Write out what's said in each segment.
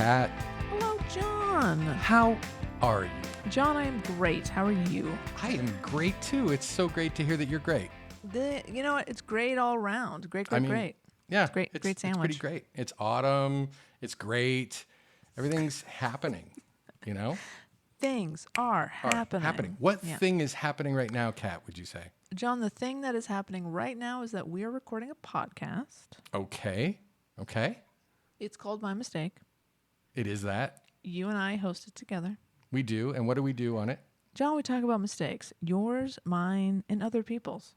Kat. Hello, John. How are you? John, I am great. How are you? I am great too. It's so great to hear that you're great. You know what? It's great all around. Great. Yeah, It's great. Great sandwich. It's pretty great. It's autumn. It's great. Everything's happening, you know? Things are happening. What thing is happening right now, Kat, would you say? John, the thing that is happening right now is that we are recording a podcast. Okay. It's called My Mistake. It is that. You and I host it together. We do. And what do we do on it? John, we talk about mistakes. Yours, mine, and other people's.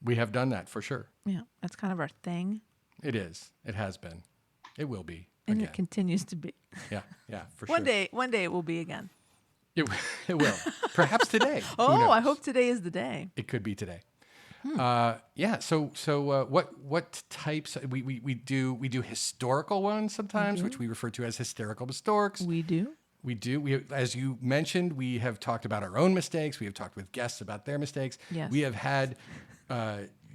We have done that for sure. Yeah, that's kind of our thing. It is. It has been. It will be. And again. it continues to be. Yeah, for sure. One day it will be again. It will. Perhaps today. Oh, I hope today is the day. It could be today. So what types we do historical ones sometimes, which we refer to as historical mistakes. We do. We as you mentioned, we have talked about our own mistakes. We have talked with guests about their mistakes. Yes. We have had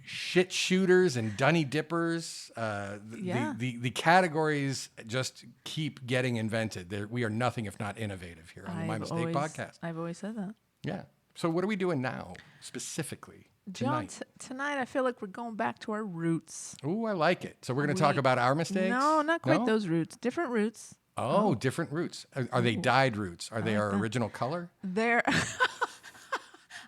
shit shooters and dunny dippers. The categories just keep getting invented. We are nothing if not innovative here on the My Mistake podcast. I've always said that. Yeah. So what are we doing now specifically? John, tonight I feel like we're going back to our roots. Ooh, I like it. So we're going to talk about our mistakes? No, not quite those roots. Different roots. Oh, different roots. Are they dyed roots? Are they our original color? They're...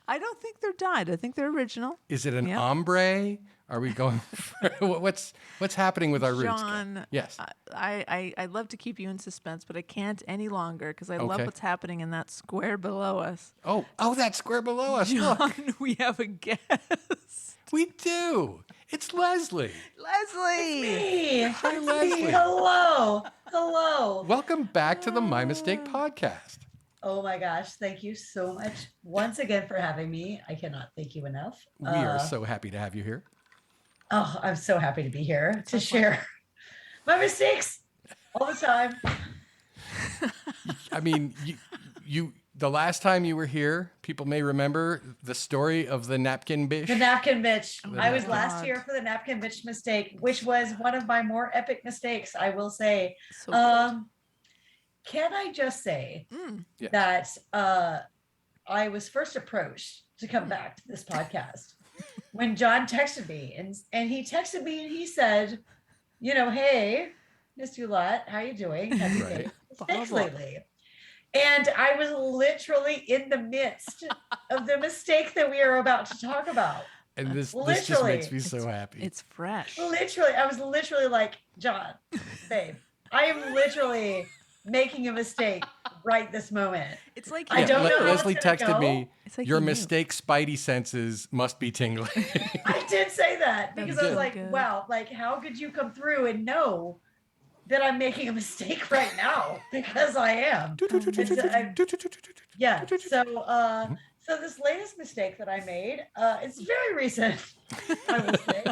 I don't think they're dyed. I think they're original. Is it an ombre? Are we going for, what's happening with our roots? John, yes. I love to keep you in suspense, but I can't any longer because I love what's happening in that square below us. Oh, that square below us. John, look. We have a guest. We do. It's Lesley. Lesley. Me. Hi, Lesley. Hello. Welcome back to the My Mistake podcast. Oh my gosh. Thank you so much once again for having me. I cannot thank you enough. We are so happy to have you here. Oh, I'm so happy to be here to share my mistakes all the time. I mean, you the last time you were here, people may remember the story of the napkin bitch. The napkin bitch. I was God. last here for the napkin bitch mistake, which was one of my more epic mistakes, I will say. So good. Can I just say Yes. that I was first approached to come back to this podcast when John texted me, and he texted me and he said, hey, missed you a lot. How you doing? Have you made mistakes lately? And I was literally in the midst of the mistake that we are about to talk about. And this just makes me so happy. It's fresh. Literally, I was literally like, John, babe, I am literally making a mistake right this moment. It's like I don't know how Leslie it's gonna texted go. me, It's like your you knew. mistake spidey senses must be tingling. I did say that because I was did. like, Good. wow, like how could you come through and know that I'm making a mistake right now? Because I am. Yeah. So this latest mistake that I made, it's very recent, I will say.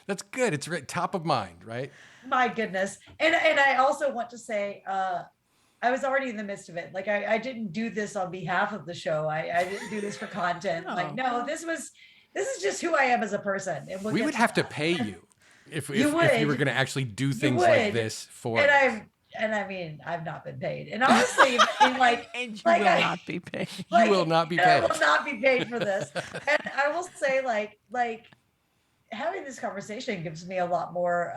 That's good. It's top of mind, right? My goodness. And I also want to say, I was already in the midst of it. Like I didn't do this on behalf of the show. I didn't do this for content. Like, no, this is just who I am as a person. And We would have to pay you if you were going to actually do things would. like this for us. I mean, I've not been paid. And honestly, and you will not be paid. You will not be I paid. will not be paid for this. And I will say, like having this conversation gives me a lot more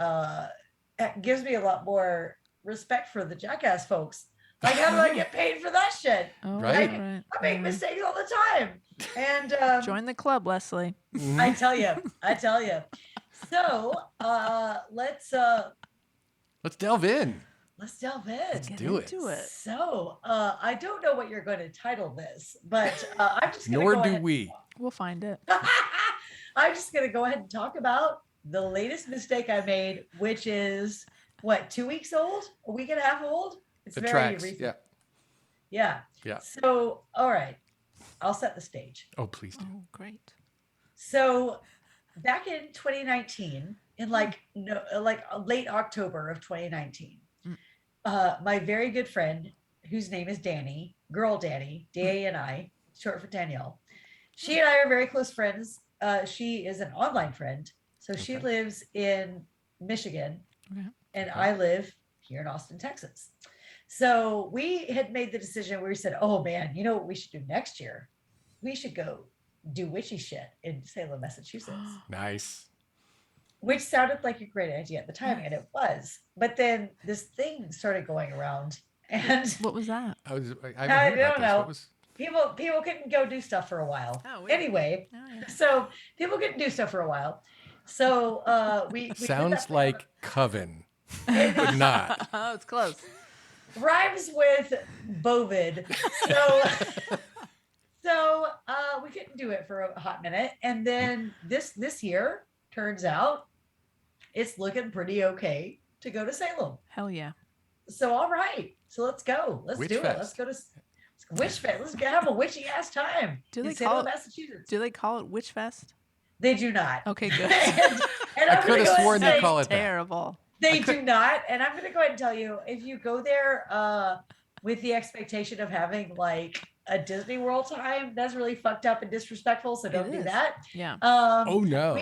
respect for the Jackass folks. Like, how do I get paid for that shit? Oh, Right. I make mistakes all the time. And Join the club, Lesley. I tell you. So let's delve in. delve in. Let's do it. Into it. So I don't know what you're going to title this, but I'm just going to Nor do we. We'll find it. I'm just going to go ahead and talk about the latest mistake I made, which is what, 2 weeks old, a week and a half old. It's The very tracks. recent. Yeah. So, all right, I'll set the stage. Oh, please do. Oh, great. So back in 2019, in like late October of 2019, my very good friend, whose name is Danny, girl Danny, D-A-N-I, short for Danielle. She and I are very close friends. She is an online friend. So she lives in Michigan and I live here in Austin, Texas. So we had made the decision where we said, oh man, you know what we should do next year? We should go do witchy shit in Salem, Massachusetts. Nice. Which sounded like a great idea at the time, and it was. But then this thing started going around, and what was that? I don't know. People couldn't go do stuff for a while. Oh, weird. Anyway, so people couldn't do stuff for a while. So we sounds like coven, but not. Oh, it's close. Rhymes with bovid. So we couldn't do it for a hot minute, and then this year turns out it's looking pretty okay to go to Salem. Hell yeah! So all right, so let's go. Let's do it. Let's go to Witch Fest. Let's have a witchy ass time. Do they call it Massachusetts? Do they call it Witch Fest? They do not. Okay, good. and I could have sworn they call it terrible. They do not, and I'm going to go ahead and tell you, if you go there with the expectation of having like a Disney World time, that's really fucked up and disrespectful. So don't do that. Yeah. Oh no.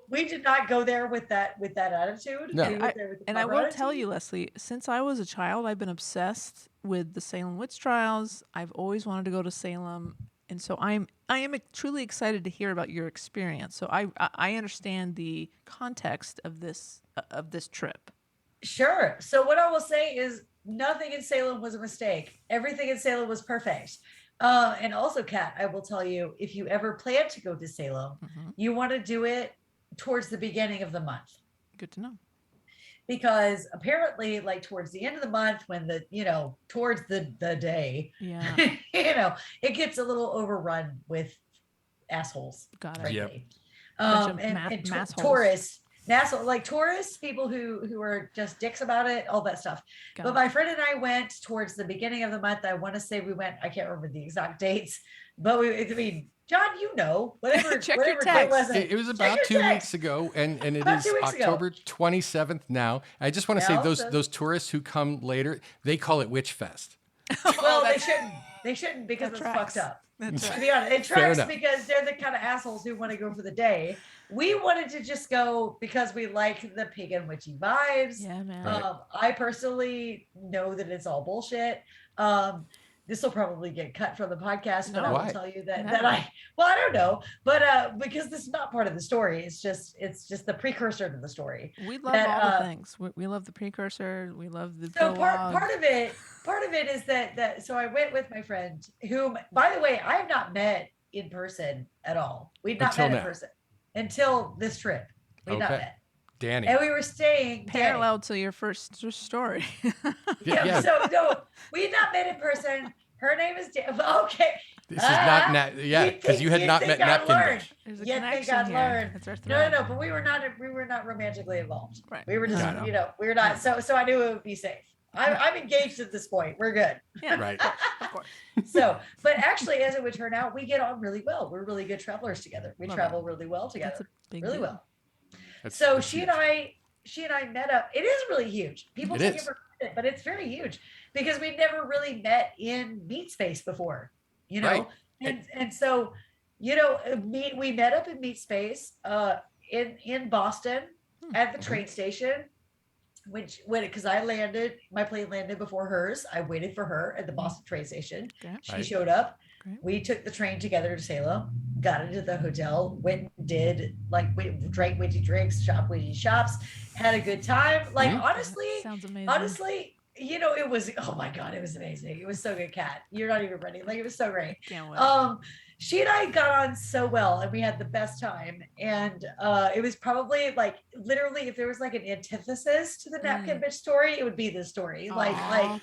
We did not go there with that attitude. No. I will tell you, Lesley, since I was a child, I've been obsessed with the Salem witch trials. I've always wanted to go to Salem, and so I am truly excited to hear about your experience. So I understand the context of this trip. Sure. So what I will say is nothing in Salem was a mistake. Everything in Salem was perfect. And also, Kat, I will tell you, if you ever plan to go to Salem, you want to do it towards the beginning of the month. Good to know. Because apparently, like towards the end of the month, when towards the day, it gets a little overrun with assholes. Got it. Yep. And tourists. Tourists, people who are just dicks about it, all that stuff. But my friend and I went towards the beginning of the month. I want to say we went, I can't remember the exact dates, but John, whatever. Check your text. It was about 2 weeks ago, and it is October 27th now. I just want to say those tourists who come later, they call it Witch Fest. Well, they shouldn't. They shouldn't because it's fucked up. That's right. To be honest, it tracks because they're the kind of assholes who want to go for the day. We wanted to just go because we like the pagan witchy vibes. Yeah, man. I personally know that it's all bullshit. This will probably get cut from the podcast, but I will tell you that I don't know, but because this is not part of the story. It's just the precursor to the story. We love all the things. We love the precursor. We love the part of it is that so I went with my friend, whom, by the way, I have not met in person at all. We've not met in person until this trip. We've not met. Danny. And we were staying parallel to your first story. Yeah. So no, we not met in person. Her name is okay. This is not because you had not met Napkin. There's a connection here. No, but we were not romantically involved. Right. We were just we were not. So I knew it would be safe. I'm engaged at this point. We're good. Yeah, right. Of course. So, but actually, as it would turn out, we get on really well. We're really good travelers together. We travel really well together. Really well. So she and I met up. It is really huge. People take it for granted, but it's very huge because we never really met in meat space before, Right. And so, we met up in meat space in Boston at the train station, because my plane landed before hers. I waited for her at the Boston train station. Okay. She showed up. Great. We took the train together to Salem, got into the hotel, went and did we drank witchy drinks, shopped witchy shops, had a good time. Honestly, sounds amazing. Honestly, it was, oh my God, it was amazing. It was so good, Kat. You're not even ready. It was so great. Can't wait. She and I got on so well and we had the best time. And it was probably literally, if there was an antithesis to the napkin bitch story, it would be this story.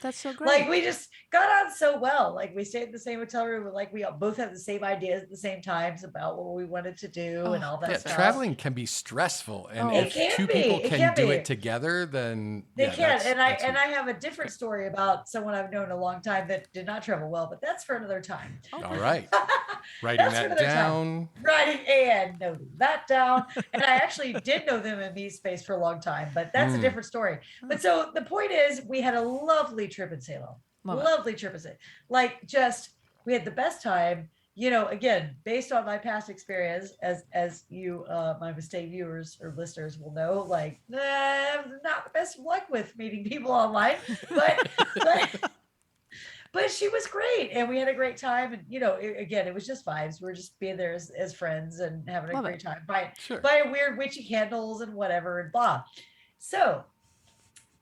That's so great. We just got on so well. We stayed in the same hotel room. We all both had the same ideas at the same times about what we wanted to do and all that stuff. Traveling can be stressful. And if two people can do it together, then they can. And I have a different story about someone I've known a long time that did not travel well, but that's for another time. Okay. All right. Writing that down. Noting that down. And I actually did know them in meat space for a long time, but that's a different story. But so the point is, we had a lovely trip in Salem. We had the best time. again, based on my past experience, as you, my mistake viewers or listeners will know, like, I'm not the best of luck with meeting people online, but, but she was great and we had a great time. And, again, it was just vibes. We were just being there as friends and having a great time, buying weird witchy candles and whatever and blah. So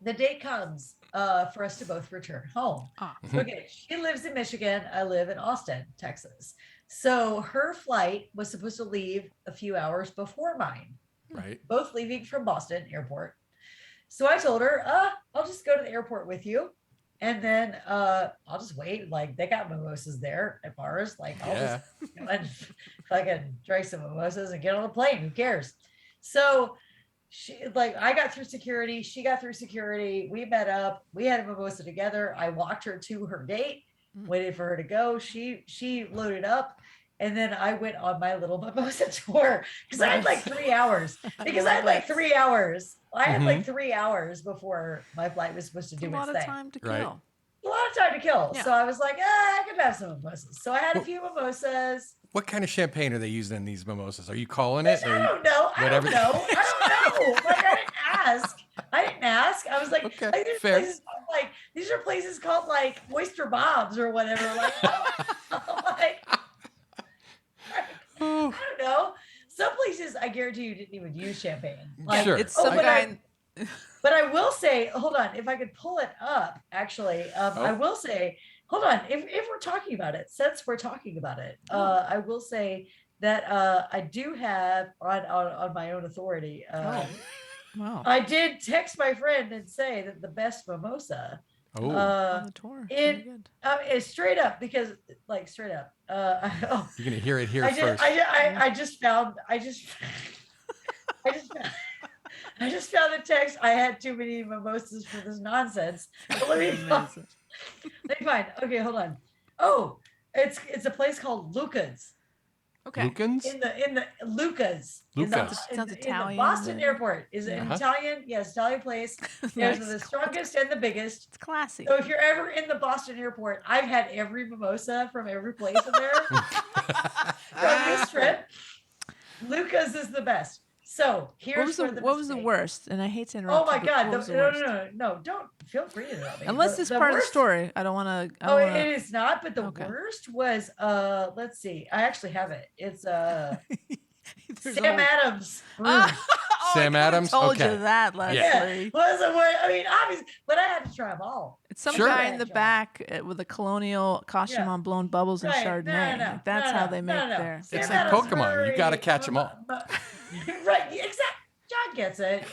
the date comes for us to both return home. So again, she lives in Michigan. I live in Austin, Texas. So her flight was supposed to leave a few hours before mine. Right. Both leaving from Boston airport. So I told her, I'll just go to the airport with you. And then I'll just wait. Like, they got mimosas there at bars. Like, I'll just fucking drink some mimosas and get on the plane. Who cares? So I got through security. She got through security. We met up. We had a mimosa together. I walked her to her gate, waited for her to go. She loaded up. And then I went on my little mimosa tour because I had like 3 hours. I had like 3 hours. I had like 3 hours before my flight was supposed to do its thing. A lot of time to kill. Right. A lot of time to kill. Yeah. So I was like, I could have some mimosas. So I had a few mimosas. What kind of champagne are they using in these mimosas? Are you calling it? I don't know. I don't know. Like, I didn't ask. I was like, fair. These are places called like Oyster Bob's or whatever. Like, I don't know. Some places, I guarantee you, didn't even use champagne. Like, sure. It's some kind. But I will say, hold on, if I could pull it up, actually, I will say, hold on, if we're talking about it, since we're talking about it, I will say that I do have on my own authority. Wow. I did text my friend and say that the best mimosa. On the tour. It's straight up because, like, straight up. You're gonna hear it here first. I just found the text. I had too many mimosas for this nonsense. But let me find. Okay, hold on. Oh, it's a place called Luca's. Okay. Lucans? In the Luca's. Lucas. Sounds Italian. In the Boston airport. Is it an Italian? Yes, Italian place. There's the strongest and the biggest. It's classy. So if you're ever in the Boston airport, I've had every mimosa from every place in there. From this trip, Luca's is the best. So here's what was the worst? And I hate to interrupt. Oh my God! No, don't feel free to interrupt me. Unless it's part of the story. I don't want to. It is not. But the worst was let's see. I actually have it. It's Sam Adams. Sam Adams. Told you that, Lesley. Yeah. I mean, obviously, but I had to try them all. It's some guy in the back with a colonial costume on, blowing bubbles and Chardonnay. That's how they make their. It's like Pokemon. You got to catch them all. Right, exactly. John gets it.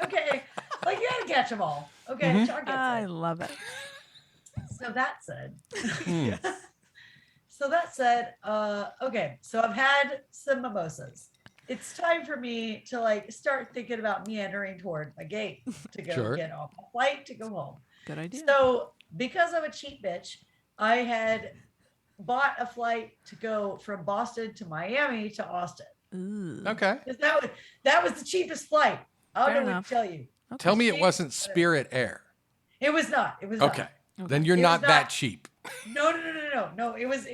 Okay, like you gotta catch them all. Okay, John gets it. I love it. So that said, okay, so I've had some mimosas. It's time for me to like start thinking about meandering toward my gate to go get off a flight to go home. Good idea. So because I'm a cheap bitch, I had bought a flight to go from Boston to Miami to Austin. Ooh. Okay. That was the cheapest flight. I don't know what to tell you. Okay. Tell me it wasn't Spirit Air. It was not. It was okay. Then you're not that cheap. No. It was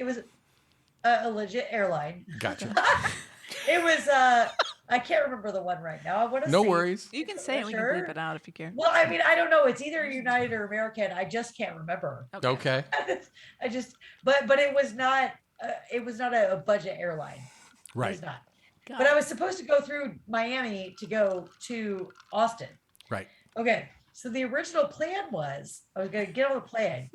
a legit airline. Gotcha. It was I can't remember the one right now. I want to No worries. You can say it. We can bleep it out if you care. Well, I mean, I don't know. It's either United or American. I just can't remember. Okay. But it was not a budget airline. Right. It was not. But I was supposed to go through Miami to go to Austin. Right. Okay. So the original plan was I was going to get on the plane,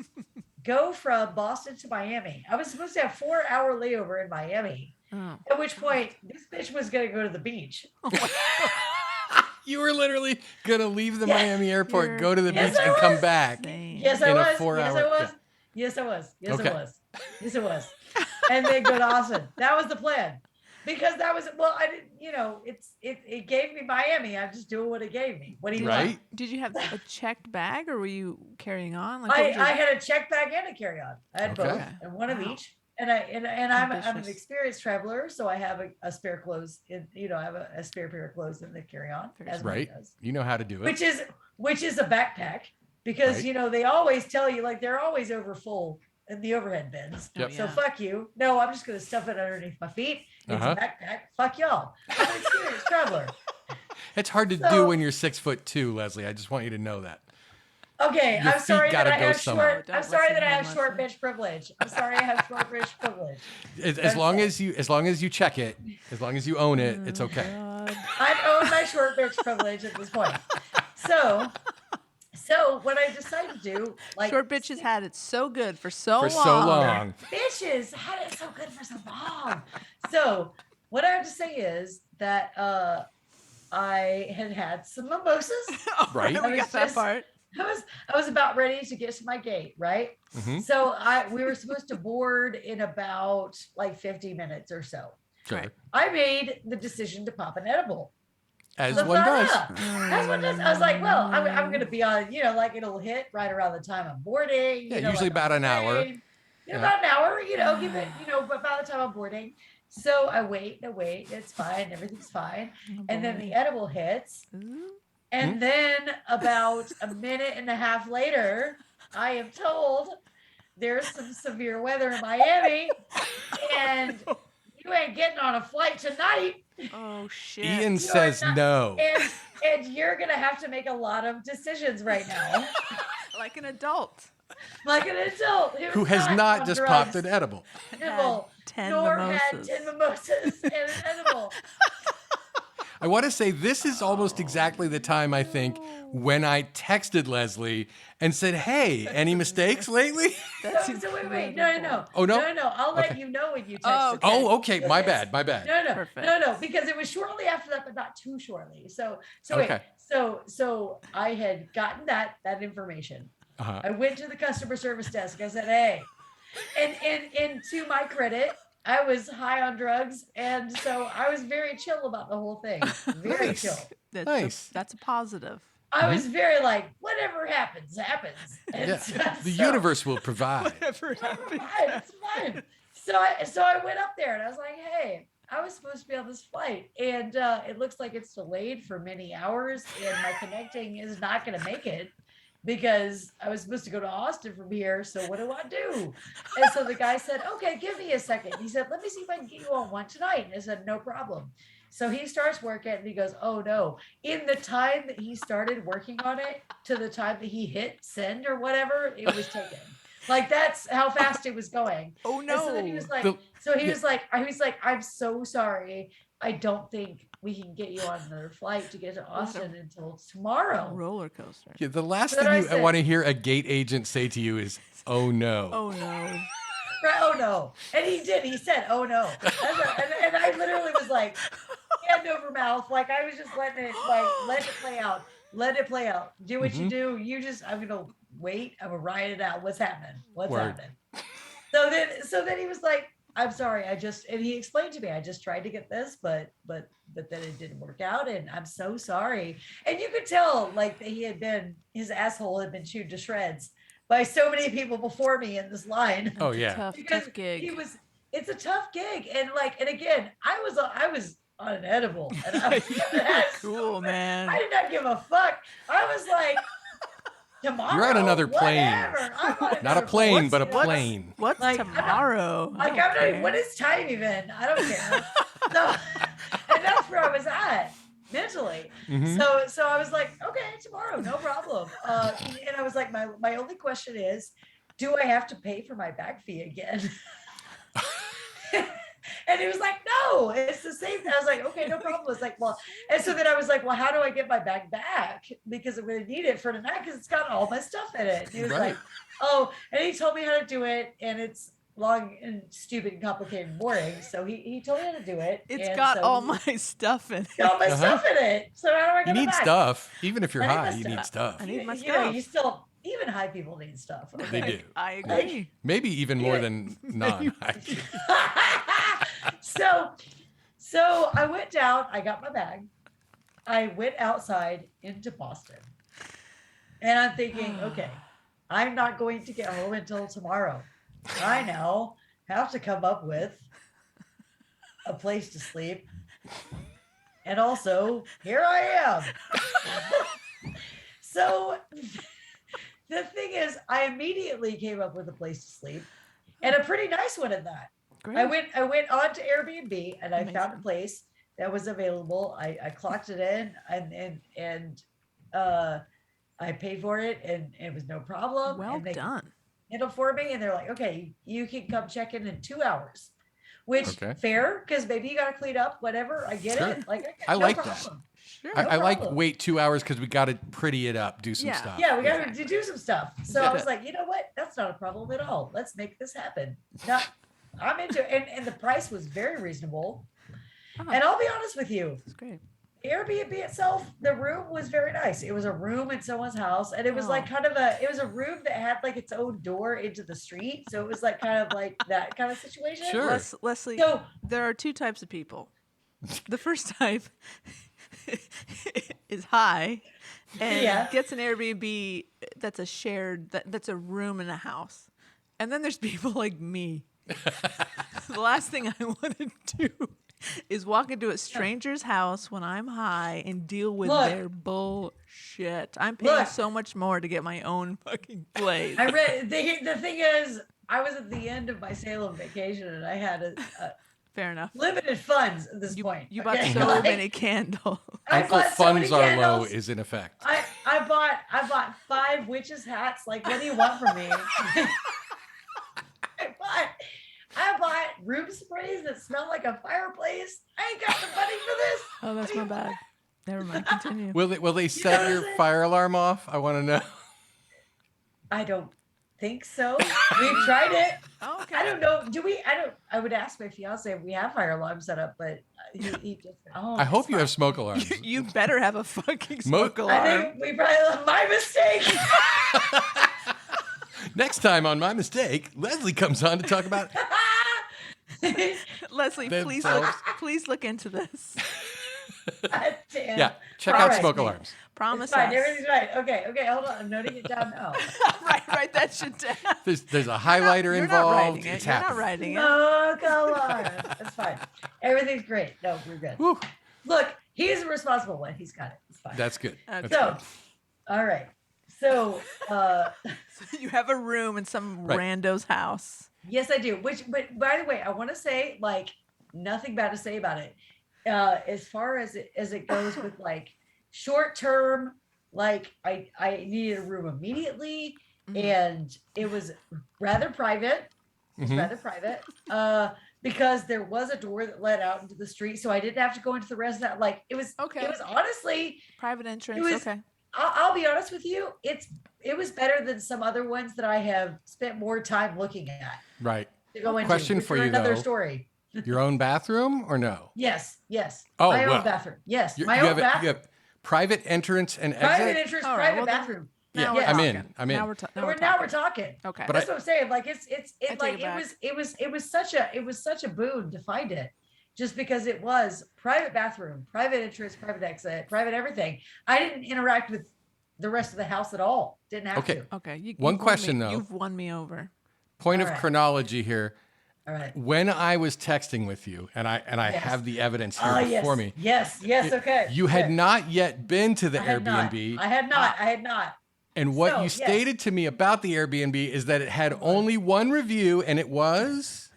go from Boston to Miami. I was supposed to have 4-hour layover in Miami. Oh. At which point, this bitch was going to go to the beach. You were literally going to leave the Miami airport, go to the beach, and come back. Yes, I was. Yes, I was. And then go to Austin. That was the plan. Because that was, I didn't, it gave me Miami. I'm just doing what it gave me. What do you want? Did you have a checked bag or were you carrying on? I had a checked bag and a carry-on. I had both and one of each. And I'm an experienced traveler, so I have a spare clothes I have a spare pair of clothes in the carry-on. Right. You know how to do it. Which is a backpack because they always tell you like they're always over full in the overhead bins. Yep. So fuck you. No, I'm just going to stuff it underneath my feet. It's a backpack. Fuck y'all. I'm an experienced traveler. It's hard to do when you're 6'2", Lesley. I just want you to know that. Okay, Your I'm sorry feet that gotta I go have somewhere. short. I'm sorry that I have short bitch privilege. I'm sorry I have short bitch privilege. As long as you check it, as long as you own it, it's okay. I've owned my short bitch privilege at this point. So what I decided to do, like short bitches had it so good for so long. Bitches had it so good for so long. So what I have to say is that I had some mimosas. Right. We got that part. I was about ready to get to my gate, right? Mm-hmm. So we were supposed to board in about like 50 minutes or so. Sure. I made the decision to pop an edible. As one does. As one does. I was like, well, I'm going to be on, like it'll hit right around the time I'm boarding. Yeah, usually about an hour. About an hour, give it, but by the time I'm boarding. So I wait, it's fine, everything's fine. And then the edible hits. And then about a minute and a half later, I am told there's some severe weather in Miami and you ain't getting on a flight tonight. Oh, shit. Ian says no. And you're going to have to make a lot of decisions right now. Like an adult. Like an adult. Who has not just drugs. popped an edible. Had 10 nor mimosas. had 10 mimosas and an edible. I want to say this is almost exactly the time, I think, when I texted Lesley and said, hey, any mistakes lately? So wait. No. Oh, no? No. I'll let you know when you text. Oh, okay. My bad. No. Perfect. No, because it was shortly after that, but not too shortly. So wait. Okay. So I had gotten that information. Uh-huh. I went to the customer service desk. I said, hey, and to my credit, I was high on drugs, and so I was very chill about the whole thing. Very Nice. chill. That's a positive. I was very like, whatever happens. And Yeah. The universe will provide. Whatever happens. It's fine. So I went up there and I was like, hey, I was supposed to be on this flight, and it looks like it's delayed for many hours, and my connecting is not going to make it. Because I was supposed to go to Austin from here. So what do I do? And so the guy said, okay, give me a second. He said, let me see if I can get you on one tonight. And I said, no problem. So he starts working and he goes, oh no. In the time that he started working on it to the time that he hit send or whatever, it was taken. Like that's how fast it was going. Oh no. And so then he was like, I'm so sorry. I don't think we can get you on another flight to get to Austin until tomorrow. Roller coaster. Yeah, the last thing I want to hear a gate agent say to you is, oh no. Oh no. Right, oh no. And he did. He said, oh no. And I literally was like, hand over mouth. Like I was just letting it, let it play out. Let it play out. Do what you do. I'm going to wait. I'm going to ride it out. What's happening? Happening? So then he was like, I'm sorry. And he explained to me, I just tried to get this, but then it didn't work out. And I'm so sorry. And you could tell like that his asshole had been chewed to shreds by so many people before me in this line. Oh yeah. Tough gig. It's a tough gig. And again, I was on an edible. And I was cool, man. I did not give a fuck. I was like, tomorrow. You're on another plane. Not a plane, but a plane. What's like, tomorrow? What is time even? I don't care. And that's where I was at mentally. Mm-hmm. So I was like, okay, tomorrow, no problem. And I was like, my only question is, do I have to pay for my bag fee again? And he was like, no, it's the same. I was like, okay, no problem. It's like, well, and so then I was like, well, how do I get my bag back? Because I'm going to need it for tonight because it's got all my stuff in it. And he was like, oh, and he told me how to do it. And it's long and stupid and complicated and boring. So he told me how to do it. It's got all my stuff in it. All my stuff in it. So how do I get You need back? stuff. Even if you're high, you need stuff. I need my stuff. You still, even high people need stuff. Okay? They do. I agree. Maybe even more than non-high people. So I went down, I got my bag. I went outside into Boston. And I'm thinking, okay, I'm not going to get home until tomorrow. I now have to come up with a place to sleep. And also, here I am. So the thing is, I immediately came up with a place to sleep. and a pretty nice one at that. Great. I went on to Airbnb and I found a Amazing. place that was available. I clocked it in and I paid for it and it was no problem. Well and they done. handled for me and they're like, okay, you can come check in 2 hours, which Okay. fair because maybe you got to clean up, whatever. I get Sure. it. Like I no like that. problem. Sure. I like problem. wait 2 hours because we got to pretty it up, do some Yeah. stuff. Yeah, we got Exactly. to do some stuff. So I Good. was like, you know what? That's not a problem at all. Let's make this happen. Now, I'm into it. And the price was very reasonable. Oh, And I'll be honest with you, that's great. Airbnb itself, the room was very nice. It was a room in someone's house, and it was like Oh. kind of it was a room that had like its own door into the street. So it was like kind of like that kind of situation. Sure. Lesley, So there are two types of people. The first type is high and Yeah. gets an Airbnb that's a shared, that's a room in a house. And then there's people like me. The last thing I want to do is walk into a stranger's house when I'm high and deal with Look. their bullshit. I'm paying Look. so much more to get my own fucking place. I read the thing is, I was at the end of my Salem vacation, and I had a Fair enough. limited funds at this You, point. you bought okay? so Like, many candles. I Uncle bought so many funds are low candles. is in effect. I bought 5 witches hats. Like, what do you want from me? I bought room sprays that smell like a fireplace. I ain't got the money for this. Oh, that's my bad. Never mind. Continue. Will they know set what your I'm saying? fire alarm off? I want to know. I don't think so. We tried it. Oh, okay. I don't know. Do we? I would ask my fiance if we have fire alarm set up, but he just. Oh, I hope it's you have fine. smoke alarms. You better have a fucking smoke I alarm. think we probably my mistake. Next time on My Mistake, Lesley comes on to talk about. Lesley, Themselves. please look into this. God damn. Yeah, check All out right. smoke alarms. Promise It's fine. us. Everything's right. Okay, hold on. I'm noting it down now. Write that shit down. There's a highlighter You're not involved. writing it. It's You're not happening. writing it. Smoke alarm. That's fine. Everything's great. No, we're good. Whew, Look, he's the responsible one. He's got it. It's fine. that's good. Okay. That's So, good. all right. So, You have a room in some Right. rando's house. yes, I do. But by the way, I want to say like nothing bad to say about it. As far as it goes with like short term, like I needed a room immediately, Mhm. and it was rather private. Mhm. Rather private. Because there was a door that led out into the street, so I didn't have to go into the rest of that. Like it was. Okay. It was honestly. Private entrance. was- Okay. I'll be honest with you. It was better than some other ones that I have spent more time looking at Right. to go into. Question which for are you, another though. story. Your own bathroom or no? Yes. Oh, my well. own bathroom. Yes, You my have own bathroom. you have private entrance and Private exit. entrance, All right, private well then- bathroom. Yeah, Now we're I'm talking. in. I'm in. Now we're, ta- now Now we're we're talking. talking. Okay. But That's what I'm saying. Like I take like it back. it was such a boon to find it, just because it was private bathroom, private entrance, private exit, private everything. I didn't interact with the rest of the house at all. Didn't have Okay. to. Okay. One you've won question, me. though. You've won me over. Point All of right. chronology here. All right. When I was texting with you, and I Yes. have the evidence here Oh before yes. me. Yes. Okay. You had Good. not yet been to the I had not. Airbnb. I had not. And what So, you yes. stated to me about the Airbnb is that it had only one review, and it was.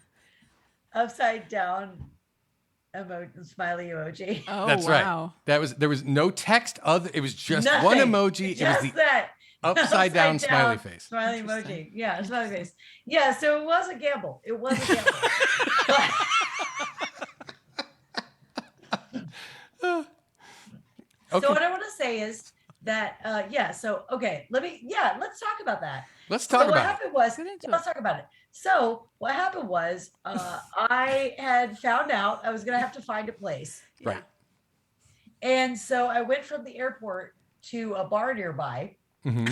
Upside down smiley emoji. Oh, That's wow. right. There was no text other. It was just Nothing. one emoji. It Just was the that. upside down smiley face. Smiley Interesting. emoji. Yeah, smiley face. Yeah, so it was a gamble. It was a gamble. But- Okay, So what I want to say is that let's talk about that. let's So talk what about it. happened was, Get into let's talk about it. So what happened was, I had found out I was gonna have to find a place, Right. and so I went from the airport to a bar nearby hmm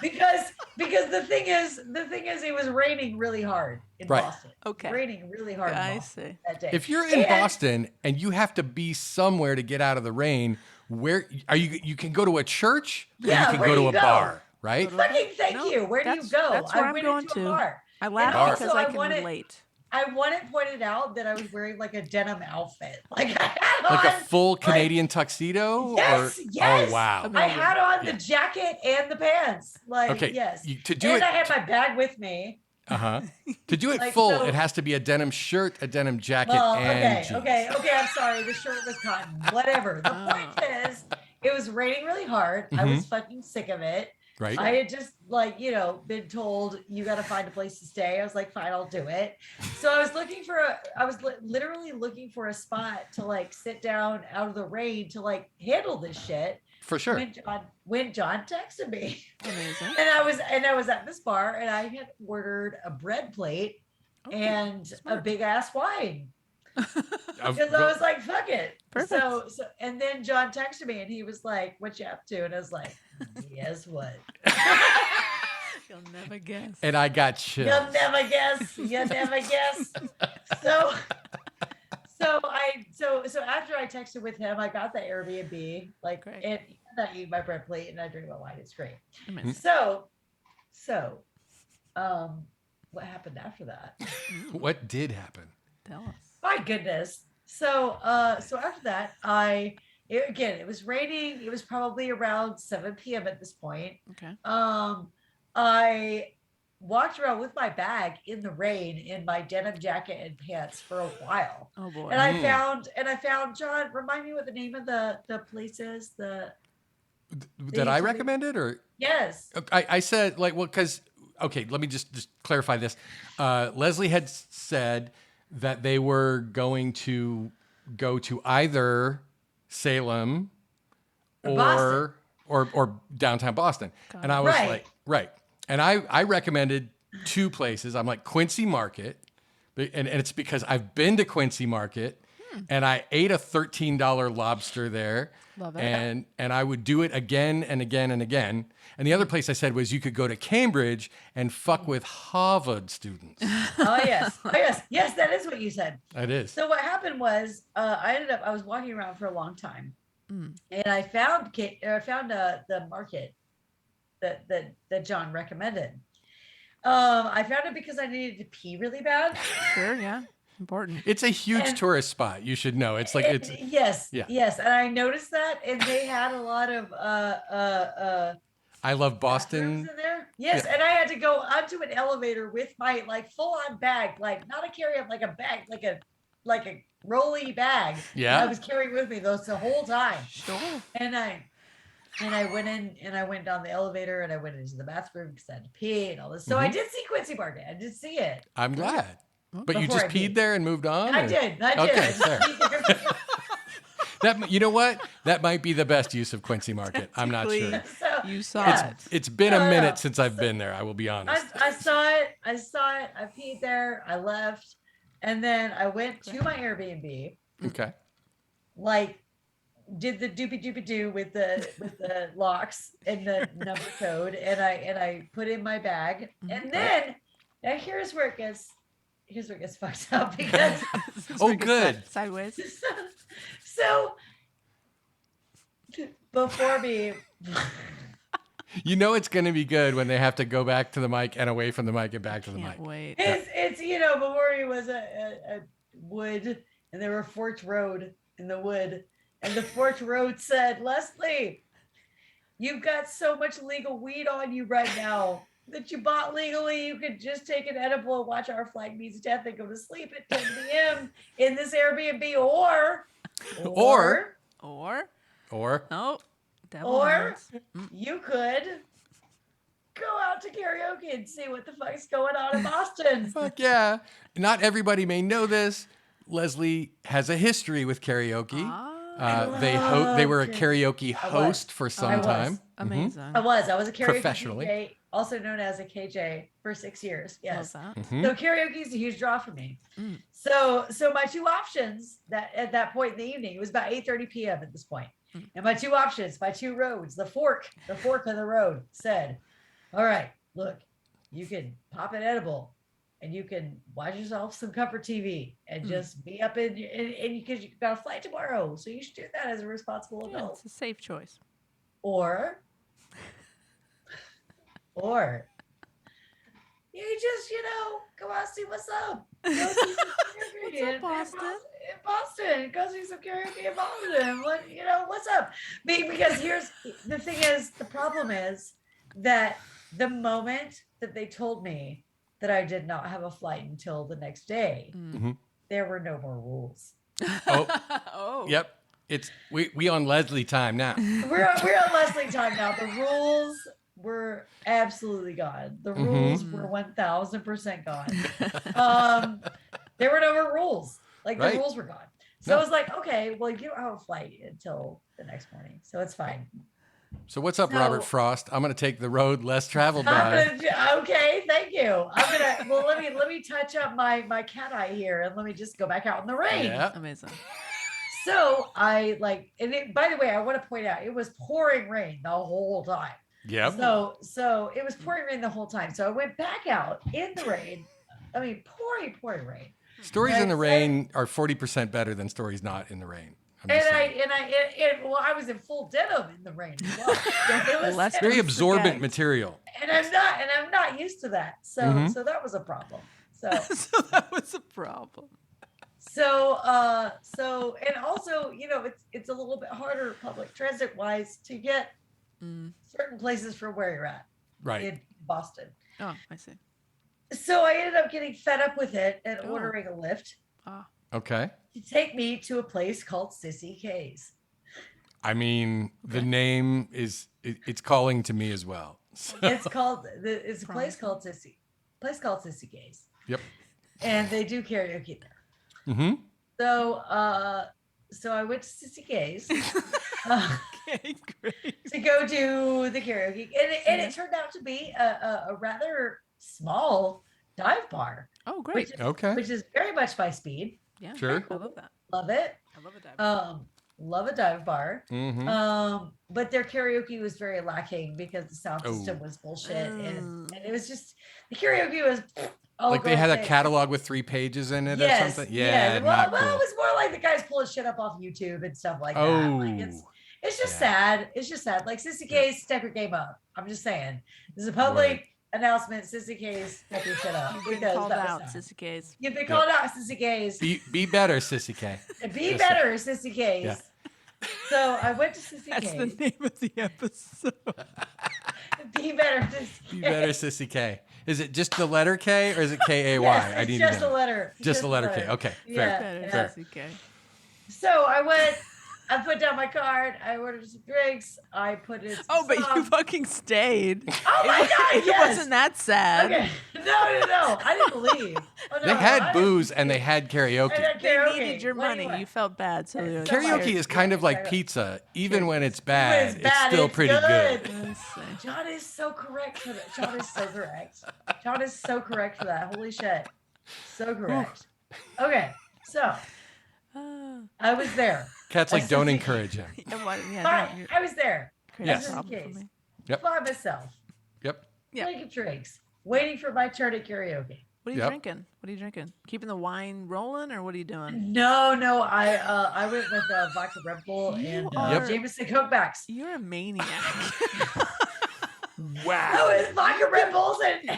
because the thing is it was raining really hard in Right. Boston. Okay. Raining really hard in I Boston see. that day. If you're in And- Boston and you have to be somewhere to get out of the rain, where are you? You can go to a church, or Yeah, you can where go do to you a go? bar, right? Fucking thank No, you. Where do you that's- go? that's where I I'm went going into to. a bar. I And laugh also because I I can wanted- relate. I wanted pointed out that I was wearing like a denim outfit. Like I had Like a on, full Canadian tuxedo? Yes, or, yes. Oh, wow. Amazing. I had on Yeah. the jacket and the pants. Like Okay, yes. to do And it. I had my bag with me. Uh-huh. To do it Like, full, so- it has to be a denim shirt, a denim jacket, Well, and okay, jeans. I'm sorry. The shirt was cotton. Whatever. The point is, it was raining really hard. I was fucking sick of it. Right. I had just been told you got to find a place to stay. I was like, fine, I'll do it. So I was looking for literally looking for a spot to like sit down out of the rain to like handle this shit. For sure. When John texted me, Amazing. and I was at this bar and I had ordered a bread plate and smart. a big ass wine. Of- Because I was like, fuck it. Perfect. So and then John texted me and he was like, what you up to? And I was like, guess what? You'll never guess. and I got chills. You'll never guess. You'll never guess. So after I texted with him, I got the Airbnb, like, Great. and I eat my bread plate and I drink my wine. It's great. Amazing. So, what happened after that? What did happen? Tell us. My goodness. So after that, it was raining. It was probably around 7 p.m. at this point. Okay. I walked around with my bag in the rain in my denim jacket and pants for a while. Oh boy. And I found John, remind me what the name of the place is. That I recommended, or Yes. I said like, well, because okay, let me just clarify this. Lesley had said that they were going to go to either Salem Or or downtown Boston, Got and I it. was Right. like, right, and I recommended two places. I'm like Quincy Market, and it's because I've been to Quincy Market. And I ate a $13 lobster there. Love it. And I would do it again and again and again. And the other place I said was you could go to Cambridge and fuck with Harvard students. Oh yes. Yes, that is what you said. It is. So what happened was I was walking around for a long time and I found the market that John recommended. I found it because I needed to pee really bad. Sure. Yeah. Important. It's a huge And- tourist spot. You should know. It's like it's yes, yeah. yes, and I noticed that, and they had a lot of I love bathrooms Boston. in there. Yes, Yeah. and I had to go onto an elevator with my like full on bag, like not a carry up, like a bag, like a rolly bag. Yeah. I was carrying with me the whole time, Sure. and I went in and I went down the elevator and I went into the bathroom because I had to pee and all this. So I did see Quincy Market. I did see it. I'm glad. But you Before just I peed peed. there and moved on? I or- did. I did. Okay, I just fair. peed there. That you know what? That might be the best use of Quincy Market. I'm not sure. Technically, So You saw Yeah. it. It's been a No. minute since I've been there. I will be honest. I saw it. I peed there. I left, and then I went to my Airbnb. Okay. Like, did the doopy doopy doo with the locks and the number code, and I put in my bag, and then now here's where it gets fucked up because Oh, good. Sideways. so before me. You know it's going to be good when they have to go back to the mic and away from the mic and back to the Can't mic. wait. It's before me was a wood, and there were forked road in the wood, and the forked road said, Lesley, you've got so much legal weed on you right now that you bought legally. You could just take an edible and watch Our Flag Means Death and go to sleep at 10 p.m. in this Airbnb, or Oh, devil Or- hands. you could go out to karaoke and see what the fuck's going on in Boston. Fuck yeah. Not everybody may know this. Lesley has a history with karaoke. They were a love karaoke host for some was. time. Amazing. I was a karaoke Professionally. DJ, also known as a KJ, for 6 years. Yes. Love that. Mhm. So karaoke is a huge draw for me. Mm. So my two options that at that point in the evening, it was about 8:30 p.m. at this point. And my two options, my two roads, the fork of the road said, all right, look, you can pop an edible and you can watch yourself some comfort TV and just be up and because you got a flight tomorrow. So you should do that as a responsible Yeah, adult. it's a safe choice. Or you just, go out and see what's up. Go see some karaoke What's up, in Boston? In Boston. Go see some karaoke in Boston. What's up? Because here's the thing is, the problem is that the moment that they told me that I did not have a flight until the next day, Mm-hmm. there were no more rules. Oh. Yep. It's we on Lesley time now. We're on Lesley time now. The rules were absolutely gone. The rules were 1000% gone. There were no more rules. Like the rules were gone. So I was like, okay, well, you don't have a flight until the next morning, so it's fine. So what's up, Robert Frost? I'm going to take the road less traveled by. Okay, thank you. Well, let me touch up my cat eye here, and let me just go back out in the rain. Yeah. Amazing. So by the way, I want to point out, it was pouring rain the whole time. Yep. So it was pouring rain the whole time. So I went back out in the rain. I mean, pouring rain. Stories in the rain are 40% better than stories not in the rain. I was in full denim in the rain as well. It was very absorbent material. And I'm not used to that. So so that was a problem. So that was a problem. So and also, it's a little bit harder public transit wise to get certain places from where you're at. Right. In Boston. Oh, I see. So I ended up getting fed up with it and ordering a Lyft. Okay. To take me to a place called Sissy K's. I mean, the name it's calling to me as well. So. It's a place called Sissy K's. Yep. And they do karaoke there. Mm-hmm. So I went to Sissy K's Okay, great. to go do the karaoke, and it turned out to be a rather small dive bar. Oh, great. Which is very much my speed. Yeah, sure. I love that. Love it. I love a dive bar. Love a dive bar. Mm-hmm. But their karaoke was very lacking because the sound system was bullshit, and it was just the karaoke was. Like they had a catalog with 3 pages in it or something. Yeah. Well, cool. it was more like the guys pulling shit up off YouTube and stuff like that. Like it's just sad. It's just sad. Like Sissy K's, step your game up. I'm just saying. This is a public announcement. Sissy K's, step your shit up. You've been called out, Sissy K's. You've been called out, Sissy K's. Be better, Sissy K. Be better, Sissy K's. Yeah. So I went to Sissy That's K's. the name of the episode. Be better, Sissy K. Be better, Sissy K. Is it just the letter K or is it K-A-Y? Yes, I need just to know. a letter. Just the letter K. Okay. Yeah. Fair. Sissy K. So I put down my card. I ordered some drinks. I put in. But you fucking stayed. Oh my God! It Yes. wasn't that sad. Okay. No. I didn't leave. Oh, no, They had booze and they had karaoke. They needed your money. You felt bad, so they were Karaoke is kind of like pizza. Even when it's bad, it's still pretty good. John is so correct for that. John is so correct. John is so correct for that. Holy shit. So correct. Okay. So I was there. Cat's like, don't encourage him. I was there. Yes. Yep. By myself. Yep. Drinking drinks. Waiting for my turn at karaoke. What are you drinking? What are you drinking? Keeping the wine rolling, or what are you doing? No. I went with vodka Red Bull and Jameson Cokebacks. You're a maniac. Wow. No, it's vodka Red Bulls and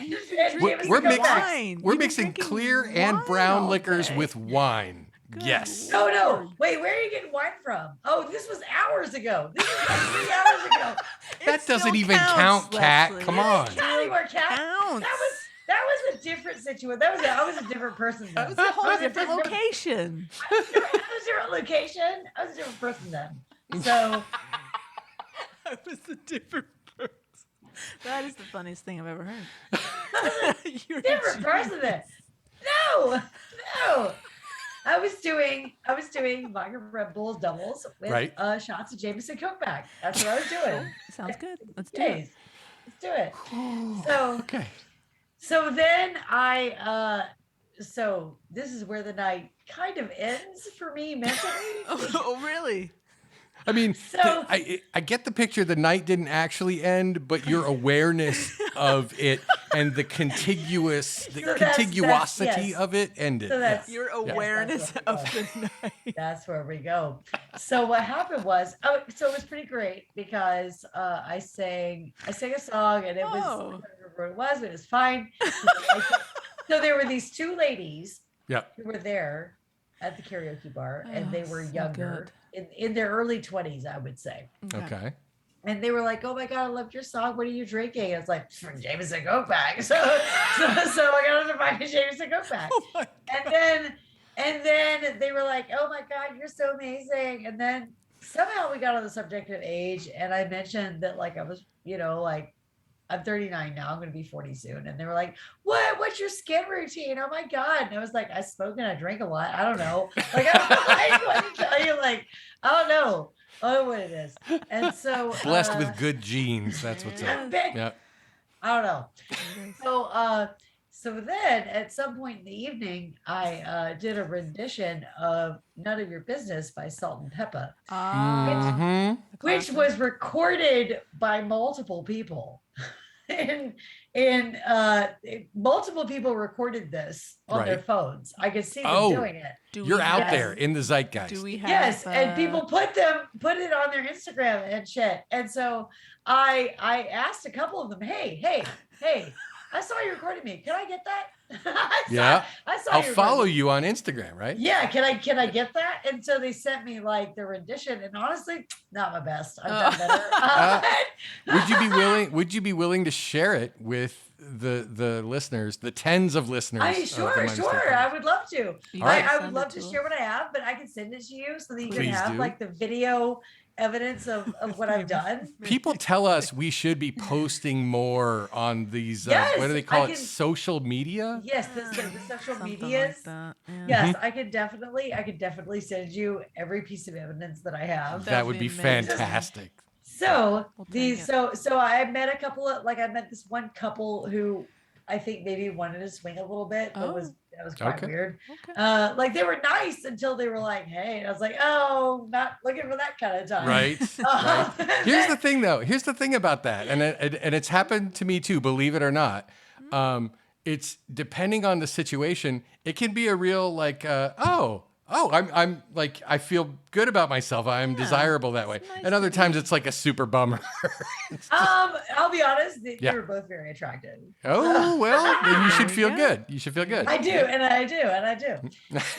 we're mixing clear and brown liquors with wine. Good. Yes. No. Wait, where are you getting wine from? Oh, this was hours ago. This was like 3 hours ago. That doesn't even count, Kat. Come on. Anymore, Kat. Counts. That was a different situation. I was a different person then. That was a whole different location. I was a different location. I was a different person then. So I was a different person. That is the funniest thing I've ever heard. You're different person then. No. I was doing vodka Red Bulls doubles with shots of Jameson Cokeback. That's what I was doing. Sounds good. Let's do it. Let's do it. So So then so this is where the night kind of ends for me mentally. Oh, really? I mean, I get the picture. The night didn't actually end, but your awareness of it and the contiguosity of it ended. So that's your awareness of the night. That's where we go. So what happened was, so it was pretty great because I sang a song and it was, I don't remember what it was, but it was fine. So there were these 2 ladies who were there at the karaoke bar, and they were younger. In their early 20s, I would say. Okay. and they were like, "Oh my God, I loved your song. What are you drinking?" It's like, Jameson Coke bag. So I got them to buy me Jameson Coke bag. Oh And then they were like, "Oh my God, you're so amazing." And then somehow we got on the subject of age, and I mentioned that like I was, like I'm 39 now. I'm going to be 40 soon. And they were like, What's your skin routine? Oh my God. And I was like, I smoke and I drink a lot. I don't know. Like, I want to tell you, like, I don't know. I don't know what it is. And so blessed with good genes. That's what's up. Yeah. I don't know. So then at some point in the evening, I did a rendition of None of Your Business by Salt and Pepper, which was recorded by multiple people. and multiple people recorded this on their phones. I could see them doing it. You're out there in the zeitgeist. Do we have? Yes, and people put it on their Instagram and shit. And so I asked a couple of them, hey, I saw you recording me. Can I get that? I'll follow you on Instagram, right? Yeah, can I get that? And so they sent me like the rendition, and honestly, not my best. I've done better. Would you be willing to share it with the listeners, the tens of listeners? Sure. I would love to. Right. I would love to share what I have, but I can send it to you so that you can have like the video evidence of what I've done. People tell us we should be posting more on these, what do they call it? Social media? Yes, the social medias. Like Yes, I could definitely send you every piece of evidence that I have. That would be fantastic. So so I met a couple of I met this one couple who I think maybe wanted to swing a little bit, but that was quite weird. Okay. Like they were nice until they were like, "Hey," and I was like, "Oh, not looking for that kind of time." Right. Right. Here's the thing, though. Here's the thing about that, and it's happened to me too. Believe it or not, it's depending on the situation. It can be a real I'm like, I feel good about myself. I'm desirable that way. Nice, and other times it's like a super bummer. I'll be honest, they were both very attractive. Oh, well, then you should feel good. You should feel good. I do.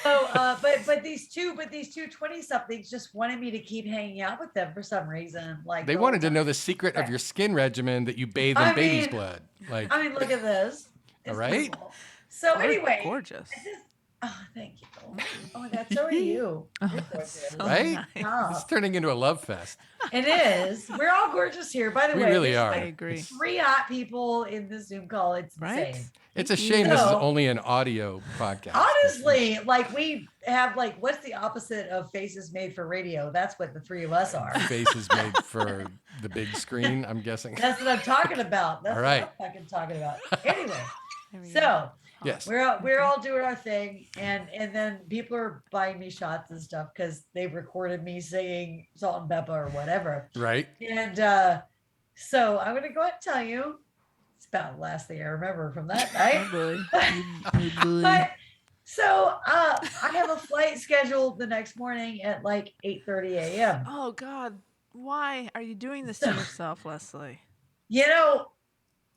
So, but these two 20-somethings just wanted me to keep hanging out with them for some reason. Like they wanted to know the secret of your skin regimen that you bathe in baby's blood. Like, look at this. All right. Beautiful. So anyway, gorgeous. Oh, thank you. Oh my God, so are you. Right? Nice. It's turning into a love fest. It is. We're all gorgeous here. By the way, we really are. I agree. 3 hot people in the Zoom call. It's insane. It's a shame this is only an audio podcast. Honestly, like we have what's the opposite of faces made for radio? That's what the 3 of us are. Faces made for the big screen, I'm guessing. That's what I'm talking about. That's what I'm fucking talking about. Anyway, so yes, we're all doing our thing, and then people are buying me shots and stuff because they recorded me singing Salt and Pepper or whatever. Right. And so I'm gonna go ahead and tell you, it's about the last thing I remember from that night. But so I have a flight scheduled the next morning at like 8:30 a.m. Oh God, why are you doing this to yourself, Lesley? You know,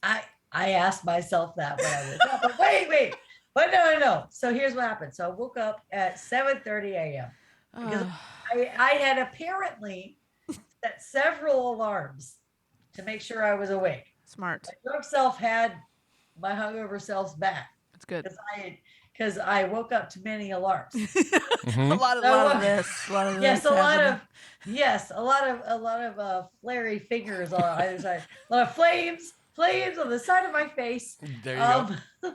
I asked myself that when I woke up, but wait. But no. So here's what happened. So I woke up at 7:30 a.m. because I had apparently set several alarms to make sure I was awake. Smart. My drunk self had my hungover self's back. That's good. Because I woke up to many alarms. A lot of this. Yes, a lot of flary fingers on either side. A lot of flames on the side of my face. There you go.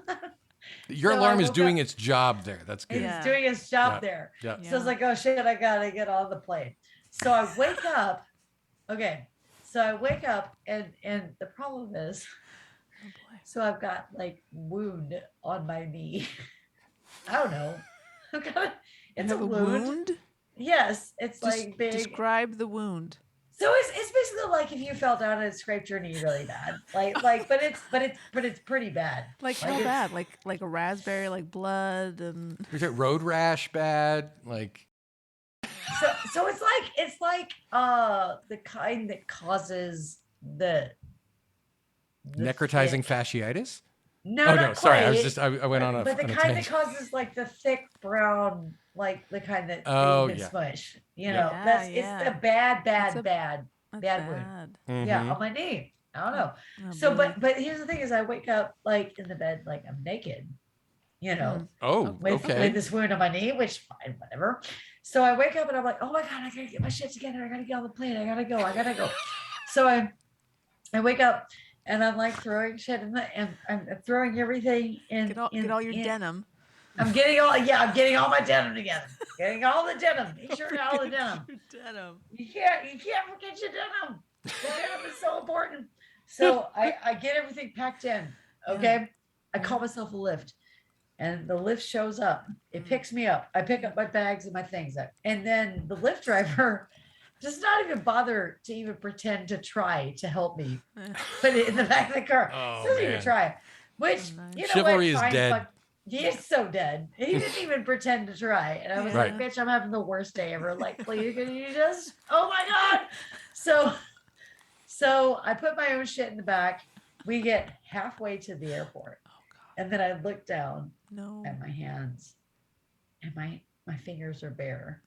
Your alarm is doing its job there. That's good. It's doing its job there. Yeah. So it's like, oh shit, I gotta get on the plane. So I wake up. Okay. So I wake up and the problem is, so I've got like wound on my knee. I don't know. It's a wound. Yes, it's Just like big. Describe the wound. So it's basically like if you fell down and scraped your knee really bad, but it's pretty bad. Like how bad? Like a raspberry, like blood and. Is it road rash bad? Like. So it's like the kind that causes the necrotizing fasciitis. No, sorry. I went on a. But the kind that causes like the thick brown, like the kind that you can smush. You know, it's the bad That's bad wound. bad. Yeah, on my knee. I don't know. Oh, So, boy. but here's the thing: is I wake up like in the bed, like I'm naked, you know, Oh, with okay. this wound on my knee, which fine, whatever. So I wake up and I'm like, oh my god, I gotta get my shit together. I gotta get on the plane. I gotta go. So I wake up and I'm like throwing shit in and I'm throwing everything in. Get all your denim. I'm getting all my denim together. Getting all the denim. Make sure all the denim. Your denim. You can't forget your denim. The denim is so important. So I get everything packed in. Okay. I call myself a lift. And the lift shows up. It picks me up. I pick up my bags and my things up. And then the lift driver does not even bother to even pretend to try to help me put it in the back of the car. Oh, Doesn't even try. Which, you know, chivalry what? is dead. He is so dead. He didn't even pretend to try. And I was Right. like, bitch, I'm having the worst day ever. Like, please, can you just, oh my God. So I put my own shit in the back. We get halfway to the airport. And then I look down at my hands and my fingers are bare.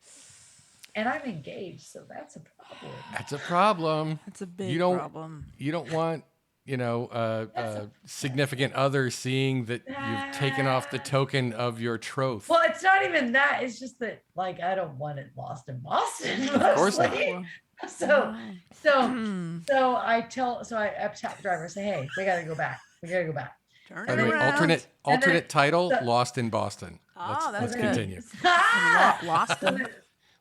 And I'm engaged, so that's a problem. That's a problem. That's a big problem. You don't want, you know, a significant other seeing that you've taken off the token of your troth. Well, it's not even that. It's just that, like, I don't want it lost in Boston. Of course not. So I tell the driver, say, hey, we got to go back. Turn By it the way, around. alternate title, Lost in Boston. That's Let's good. continue. Lost in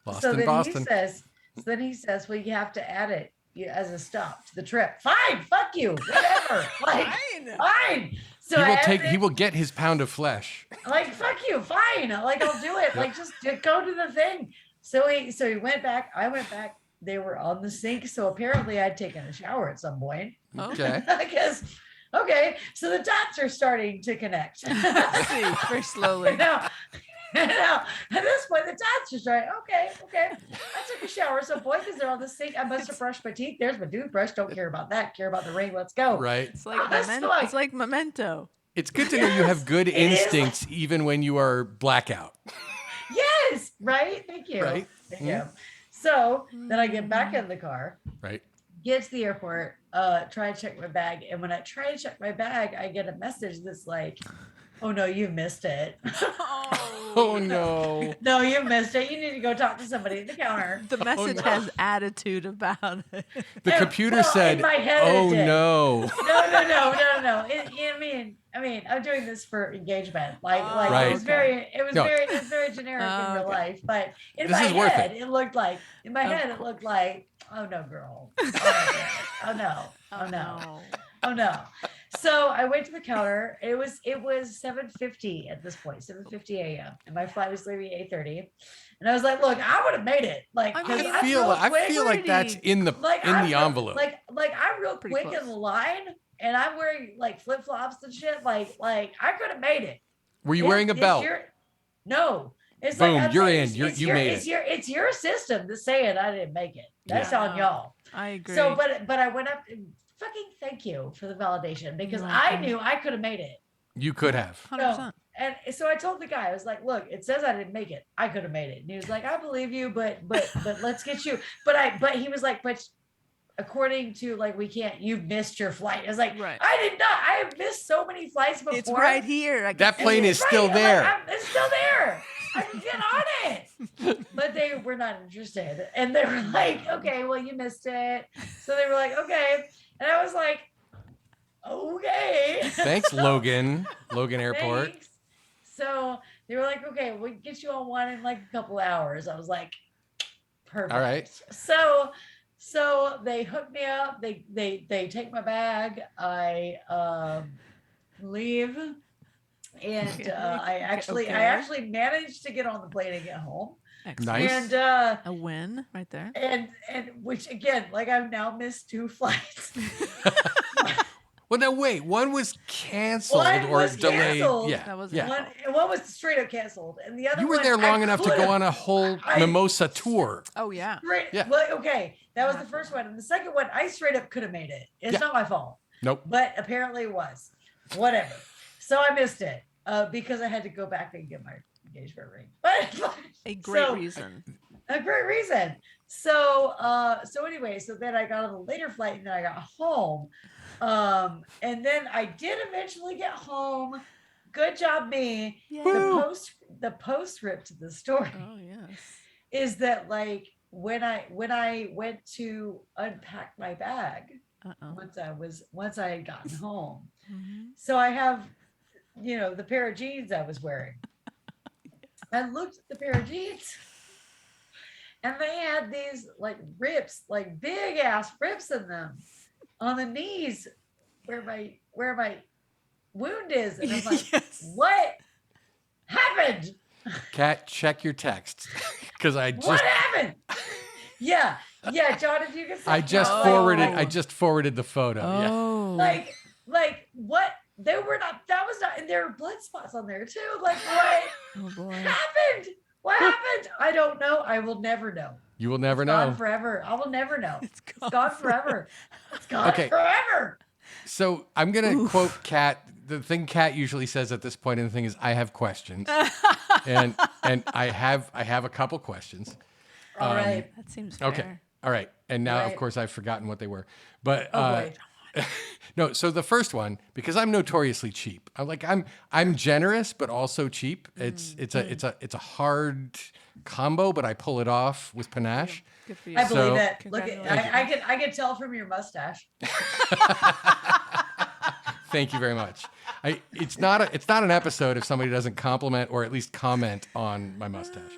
Lost So in then Boston. he says, well, you have to add it as a stop to the trip. Fine, fuck you, whatever. Like, fine. So He will get his pound of flesh. like, fuck you, fine. Like, I'll do it. Like, just go to the thing. So he went back. I went back. They were on the sink. So apparently I'd taken a shower at some point. Okay. I guess. Okay. So the dots are starting to connect. very slowly. Now, at this point, the dots are starting. Okay. I took a shower at some point because they're on the sink. I must have brushed my teeth. There's my toothbrush. Don't care about that. Care about the ring. Let's go. Right. It's like Memento. It's good to know you have good instincts even when you are blackout. Yes. Right. Thank you. Right. Thank you. So then I get back in the car. Right. Get to the airport, try to check my bag. And when I try to check my bag, I get a message that's like, oh no, you missed it. Oh no. No, you missed it. You need to go talk to somebody at the counter. The message has attitude about it. The computer said, in my head, oh it did. no. No. I mean, I'm doing this for engagement. Right. It was very generic in real life. But in This my is worth head, it. it looked like, oh no, girl. Oh no. So I went to the counter. It was 7:50 at this point, 7:50 a.m. And my flight was leaving at 8:30. And I was like, look, I would have made it. Like, I feel like that's in the envelope. Like I'm real Pretty quick close. in the line, and I'm wearing like flip flops and shit. Like I could have made it. Were you wearing a belt? No. It's Boom, like, you're in. You made it. It's your system that's saying I didn't make it. That's on y'all. I agree. So, but I went up and fucking thank you for the validation because I knew I could have made it. You could have. 100%. And so I told the guy, I was like, look, it says I didn't make it. I could have made it. And he was like, I believe you, but let's get you. But he was like, but according to like, you've missed your flight. I was like, Right. I did not. I have missed so many flights before. It's right here. That plane is still Right. there. It's still there. I can get on it. But they were not interested. And they were like, okay, well, you missed it. So they were like, okay. And I was like, okay. Thanks, Logan Airport. Thanks. So they were like, okay, we'll get you on one in like a couple hours. I was like, perfect. All right. So they hook me up. They take my bag. I leave. And I actually managed to get on the plane and get home. Excellent. Nice. And A win right there. and which again, like I've now missed 2 flights. Well, no, wait. One was canceled One or was delayed. canceled. Yeah. That was yeah. One was straight up canceled, and the other You were one, there long I enough to go could've- on a whole mimosa tour. Oh yeah. Straight, Yeah. Well, okay, that was the first one, and the second one, I straight up could have made it. It's Yeah. not my fault. Nope. But apparently it was. Whatever. So I missed it because I had to go back and get my engagement ring. But A great so- reason. a great reason. So anyway, so then I got on a later flight and then I got home. And then I did eventually get home. Good job, me. Yay. The postscript to the story Oh yes. is that like when I went to unpack my bag once I had gotten home. Mm-hmm. So I have, the pair of jeans I was wearing. I looked at the pair of jeans and they had these like rips, like big ass rips in them on the knees where my wound is. And I'm like, Yes. what happened? Kat, check your texts because What happened? Yeah, John, if you can. I just forwarded the photo. Yeah. Oh. Like what? They were not. That was not. And there were blood spots on there too. Like what Oh boy. happened? What happened? I don't know. I will never know. You will never It's know. gone forever. I will never know. It's It's gone forever. It's gone Okay. forever. So I'm gonna quote Kat. The thing Kat usually says at this point in the thing is, "I have questions," and I have a couple questions. All right. That seems fair. Okay. All right. And now, of Right. course, I've forgotten what they were. But Oh boy. no. So the first one, because I'm notoriously cheap. I'm generous, but also cheap. It's a hard combo, but I pull it off with panache. Good for you. I believe So- it. Look, Congratulations. I can tell from your mustache. Thank you very much. It's not an episode if somebody doesn't compliment or at least comment on my mustache.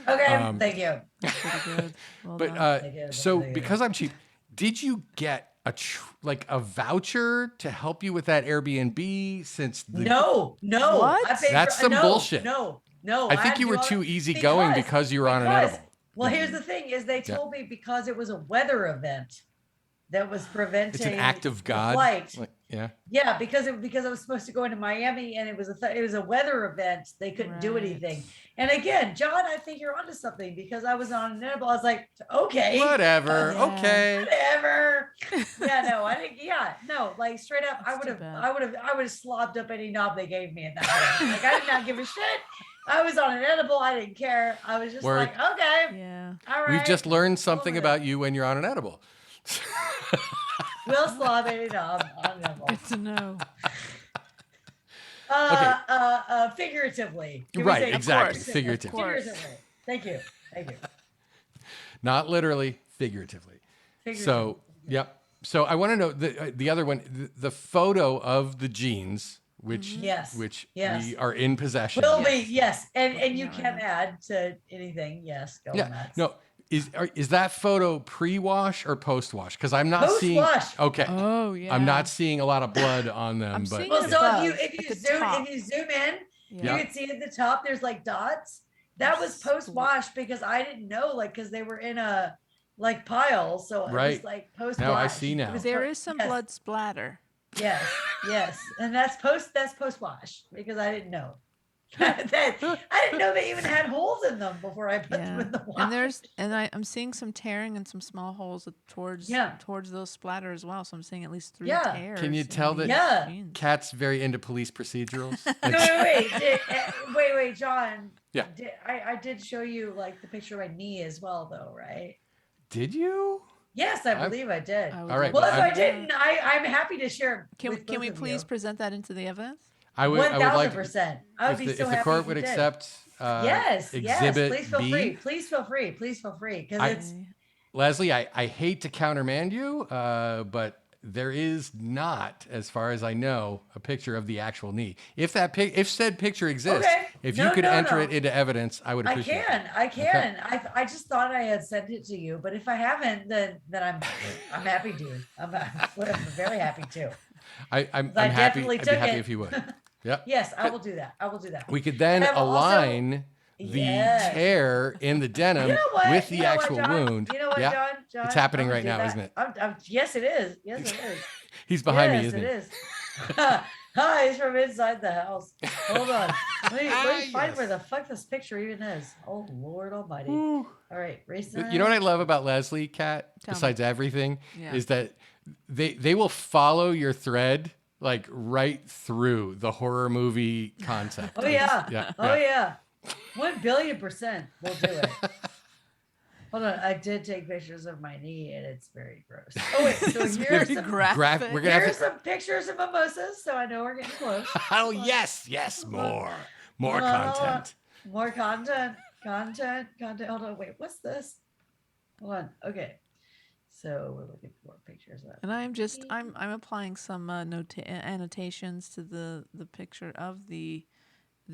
Okay, thank you. Pretty good. Well But done. so because I'm cheap, did you get a voucher to help you with that Airbnb? Since the, No. What? I paid That's some no, bullshit. No. I had think to you do were all too that easygoing because you were on an edible. Well, here's the thing: is they told me because it was a weather event that was preventing. It's an act of the God. flight. Yeah. Yeah, because I was supposed to go into Miami and it was a weather event. They couldn't do Right. anything. And again, John, I think you're onto something because I was on an edible. I was like, okay, Whatever. Yeah. Okay. whatever. Yeah, no, I think no, like straight up, I That's would too have bad. slobbed up any knob they gave me in that way. Like I did not give a shit. I was on an edible. I didn't care. I was just Word. like, okay, Yeah. all right. We've just learned something with it. about you when you're on an edible. We'll slob any knob on an edible. Good to know. Figuratively. Can we Right, say exactly. course. Figuratively. Of course. Figuratively. Thank you. Not literally, figuratively. So, yep. So I want to know the other one, the photo of the jeans, which Yes. Yes. we are in possession. Will of. be, yes. And you No, I can know. add to anything. Yes. Go Yeah. nuts. No. Is that photo pre-wash or post-wash? Because I'm not seeing. Post-wash. Okay. Oh yeah. I'm not seeing a lot of blood on them, I'm but seeing Well, it so above, if you at the top. zoom in, Yeah. you can see at the top there's like dots. That was Yes. post wash because I didn't know, like, because they were in a like pile. So it Right. was like post wash. Now I see now. There is some yes, blood splatter. Yes, and that's post wash because I didn't know. I didn't know they even had holes in them before I put them Yeah. in the wash. I'm seeing some tearing and some small holes towards those splatter as well. So I'm seeing at least 3 Yeah. tears. Can you in tell that- these Yeah. jeans. Kat's very into police procedurals. Wait, John. Yeah. I did show you like the picture of my knee as well, though, right? Did you? Yes, I believe I did. I would All right, love Well, but if I'm- I didn't, I'm happy to share. Can with can we both of please you. present that into the evidence? I would like 1000%. I would if be the, so if the happy court if would you did. accept Yes, exhibit please feel B. free. Please feel free. Please feel free. Because it's Okay. Lesley, I hate to countermand you, but there is not, as far as I know, a picture of the actual knee. If said picture exists, Okay. if No, you could no, enter no. it into evidence, I would I appreciate can. it. I can. I just thought I had sent it to you, but if I haven't, then I'm happy to. I'm very happy to. I'm I happy. definitely I'd be took happy it. if you would. Yep. Yes, I will do that. I will do that. We could then And also- align the Yes. tear in the denim You know what? with the You know what, actual John? wound. You know what, Yeah. John? It's happening I'm gonna right do now, that. isn't it? Yes, it is. Yes, it is. He's behind me, Yes, isn't it he? is. Hi, he's from inside the house. Hold on. Let me find Yes. where the fuck this picture even is. Oh, Lord Almighty. Woo. All right, race. You know what I love about Lesley, Kat, Tell me. besides everything, Yeah. is that they will follow your thread like right through the horror movie concept. Oh, yeah. Yeah, Oh, yeah. yeah. 1 billion% we'll do it. Hold on, I did take pictures of my knee, and it's very gross. Oh wait, so here's some graphic. We're gonna have here's to. some pictures of mimosas, so I know we're getting close. Oh yes, more Hold on, hold on. content. More content. Hold on, wait, what's this? Hold on. Okay, so we're looking for pictures of. And I'm applying some annotations to the picture of the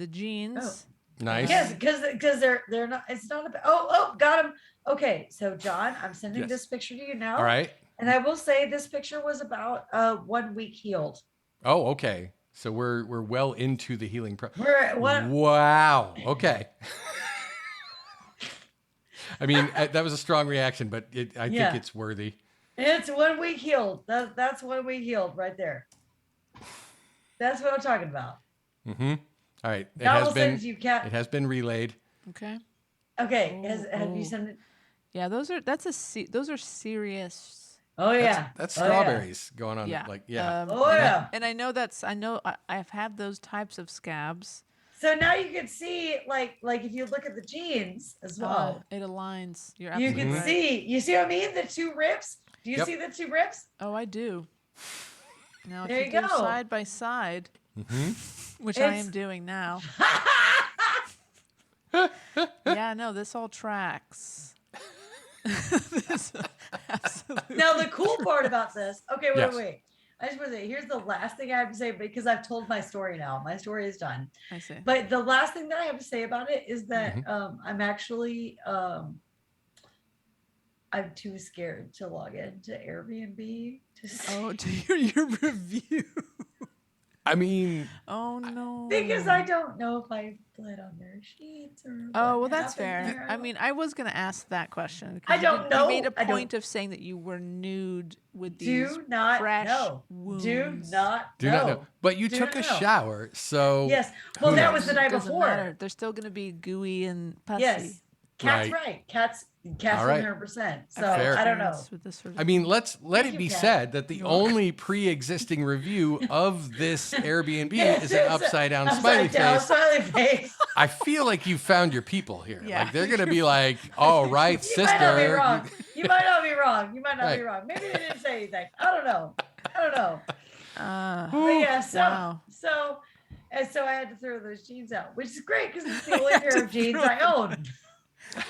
jeans. Oh. Nice. Yes, because they're not. It's not about. Oh, got him. Okay, so John, I'm sending this picture to you now. All right. And I will say this picture was about 1 week healed. Oh, okay. So we're well into the healing process. What? Wow. Okay. I mean, that was a strong reaction, but I think it's worthy. It's 1 week healed. That's 1 week healed right there. That's what I'm talking about. Mm-hmm. All right. It has been relayed. Okay. Okay. Have you sent it? Yeah, those are serious. Oh yeah. That's strawberries going on. Yeah. Like yeah. And I know I've had those types of scabs. So now you can see like if you look at the jeans as well. It aligns. You're you absolutely can right. see. You see what I mean? The two ribs. Do you see the two ribs? Oh, I do. Now there if you go. go side by side, which I am doing now. Yeah, no, this all tracks. Absolutely. Now the cool part about this. Okay, Yes. wait. I just want to say, here's the last thing I have to say because I've told my story now. My story is done. I see. But the last thing that I have to say about it is that I'm actually I'm too scared to log into Airbnb to see. To hear your review. I mean, Oh no. Because I don't know if I bled on their sheets or. Oh, what well, that's happened fair. there. I mean, I was going to ask that question. I don't know. You made a I don't- point of saying that you were nude with these Do not fresh know. wounds. Do not do know. not know. But you Do took a not know. shower, so Yes. Well, who that knows? was the night Doesn't before. matter. They're still going to be gooey and pussy. Yes. Cat's Right. right. Cat's All right. 100%. So Fair. I don't know. With this sort of I mean, let Thank it you, be Kat. said that the only pre-existing review of this Airbnb is an upside down smiley face. Smiley face. I feel like you found your people here. Yeah. Like they're gonna be like, "All right, You sister." might not be wrong. You might not be wrong. You might not be Right. wrong. Maybe they didn't say anything. I don't know. uh, But yeah, Wow. so I had to throw those jeans out, which is great because it's the only pair of jeans I own.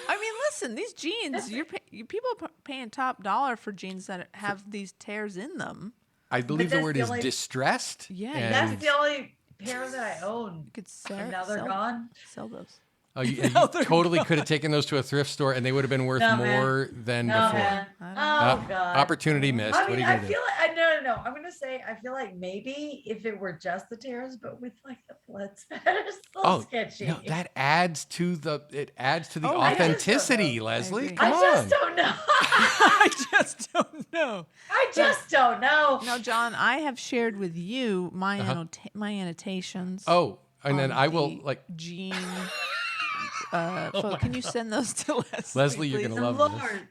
I mean, listen, these jeans, people are paying top dollar for jeans that have these tears in them. I believe the that's word the is only- distressed. Yeah, and- That's the only pair that I own. You could And now they're gone. sell those. Oh, you Now they're totally could have taken those to a thrift store, and they would have been worth No, man. more than No, before. man. I Oh, don't God. Opportunity missed. I What are mean, you I gonna do? feel like no. I'm gonna say I feel like maybe if it were just the tears, but with like the blood spatter, it's a little sketchy. No, that adds to the I just don't authenticity, know. Leslie. agree. Come I on. just don't know. I just don't know. I just don't know. Now, John, I have shared with you my my annotations. Oh, and then on I will the like Jean. Can you send those to Leslie? Leslie, you're please? gonna love this. Lord.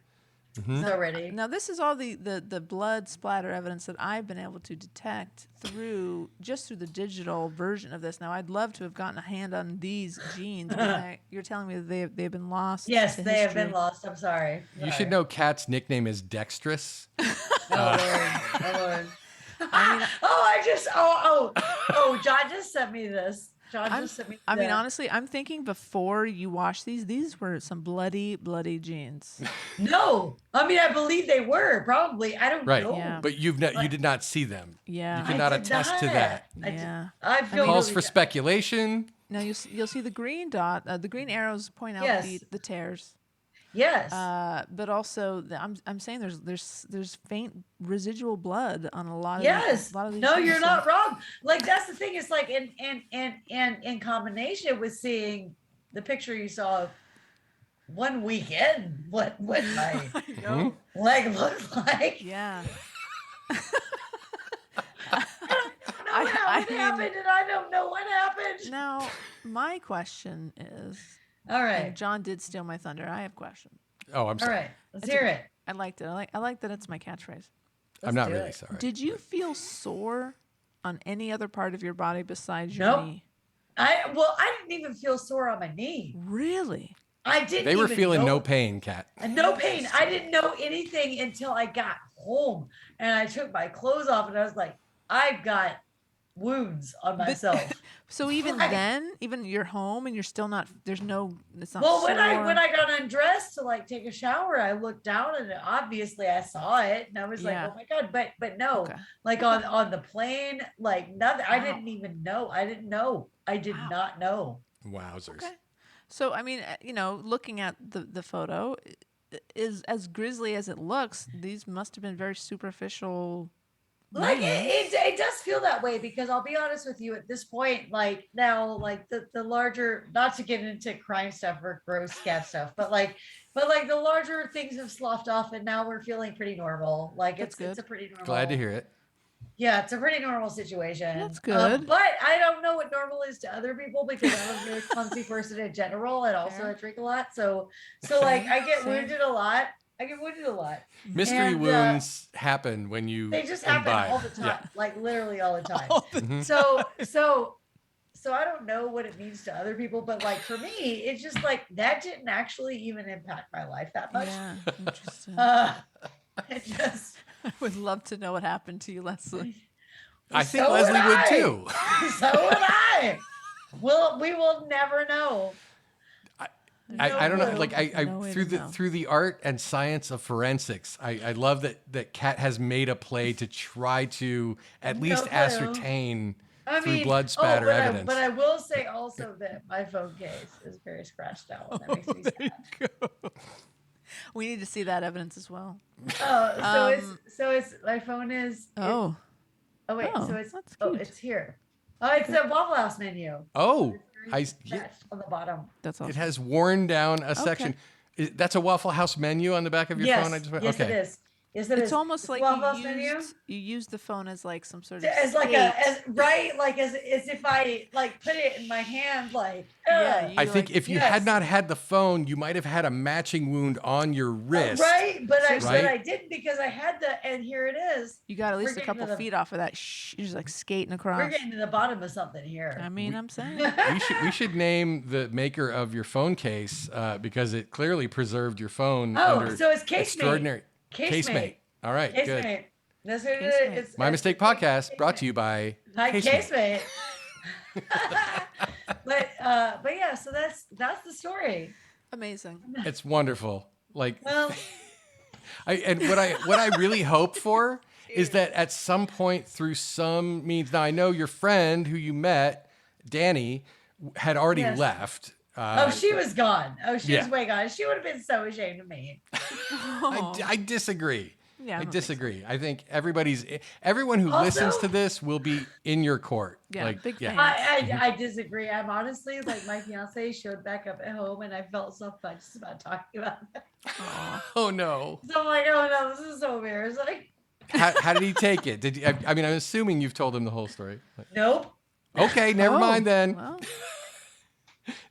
Mm-hmm. So ready. Now, this is all the blood splatter evidence that I've been able to detect through the digital version of this. Now, I'd love to have gotten a hand on these jeans. But you're telling me that they've been lost. Yes, to they have history. been lost. I'm sorry. You should know Kat's nickname is Dextrous. Oh, Lord. Oh, John just sent me this. I mean, honestly, I'm thinking before you wash these were some bloody jeans. No, I mean, I believe they were probably. I don't Right. know. Yeah. But you did not see them. Yeah. You cannot I did attest to not. that. Yeah. I feel Calls really for bad. speculation. Now you'll see the green dot, the green arrows point out Yes. the tears. Yes. But also I'm saying there's faint residual blood on a lot of Yes. these, a lot of these No, jeans, you're so- not wrong. Like that's the thing. It's like in combination with seeing the picture you saw one weekend. What my I know. leg looked like. Yeah. I don't know how it mean- happened, and I don't know what happened. Now my question is, All and right. John did steal my thunder. I have questions. Oh, I'm All sorry. right. Let's hear it. I liked it. I like that it's my catchphrase. I'm not do really it. sorry. Did you feel sore on any other part of your body besides your Nope. knee? I didn't even feel sore on my knee. Really? I didn't. They were even feeling know, no pain, Kat. No pain. I didn't know anything until I got home and I took my clothes off and I was like, I've got wounds on myself. So even then, even you're home and you're still not. There's no. It's not. Well, sore. when I got undressed to like take a shower, I looked down and obviously I saw it and I was like, oh my God, but no, Okay. like on the plane, like nothing. I Wow. didn't even know. I didn't know. I did not know. Wowzers. Okay. So I mean, looking at the photo, is as grisly as it looks. These must have been very superficial. Like it does feel that way because I'll be honest with you at this point, like now, like the larger, not to get into crime stuff or gross scat stuff, but like the larger things have sloughed off and now we're feeling pretty normal. Like it's a pretty normal. Glad to hear it. Yeah, it's a pretty normal situation. That's good. But I don't know what normal is to other people because I'm a very clumsy person in general and also I drink a lot. So like I get wounded a lot. Mystery wounds happen when you they just happen imbibe. all the time, like literally all the time. Mhm. So I don't know what it means to other people, but like for me, it's just like that didn't actually even impact my life that much. Yeah, interesting. It just I would love to know what happened to you, Lesley. I think Lesley would too. So would I. We will never know. I don't know. Like No way through to the know. through the art and science of forensics, I love that Kat has made a play to try to at least clue. ascertain I through mean, blood spatter evidence. but I will say also that my phone case is very scratched out. And that makes me sad. We need to see that evidence as well. So it's my phone is. Oh. Oh wait, Oh, so it's that's cute. it's here. Oh, it's the Waffle House menu. Oh, It's scratched on the bottom. That's awesome. it has worn down a section. That's a Waffle House menu on the back of your phone. Yes, It it is. Yes, it is. It's almost It's like Waffle House menu. you used the phone as like some sort of As like skate. as if I like put it in my hand like Yeah, I think if you had yes. not had the phone, you might have had a matching wound on your wrist. right, but Right? I didn't because I had and here it is. You got at least We're a couple getting to the- feet off of that. You're just like skating across. We're getting to the bottom of something here. I mean, I'm saying. We should name the maker of your phone case because it clearly preserved your phone. Oh, under so it's Casemate. extraordinary Casemate. All right, good. Casemate. That's what it Casemate. is. My Mistake Podcast brought to you by Hi, Casemate. Casemate. but yeah, so that's the story. Amazing. It's wonderful. Like, Well, what I really hope for is that at some point through some means. Now I know your friend who you met, Danny, had already Yes. left. she was gone. She was yeah. way gone. She would have been so ashamed of me. I disagree. Yeah, I that makes disagree. I think everyone who listens Also- to this will be in your court. Yeah, big fan. I disagree. I'm honestly like my fiance showed back up at home and I felt so conscious about talking about it. Oh no. So I'm like, oh no, this is so embarrassing. How did he take it? Did you, I mean, I'm assuming you've told him the whole story. Nope. Okay, never mind then. Well,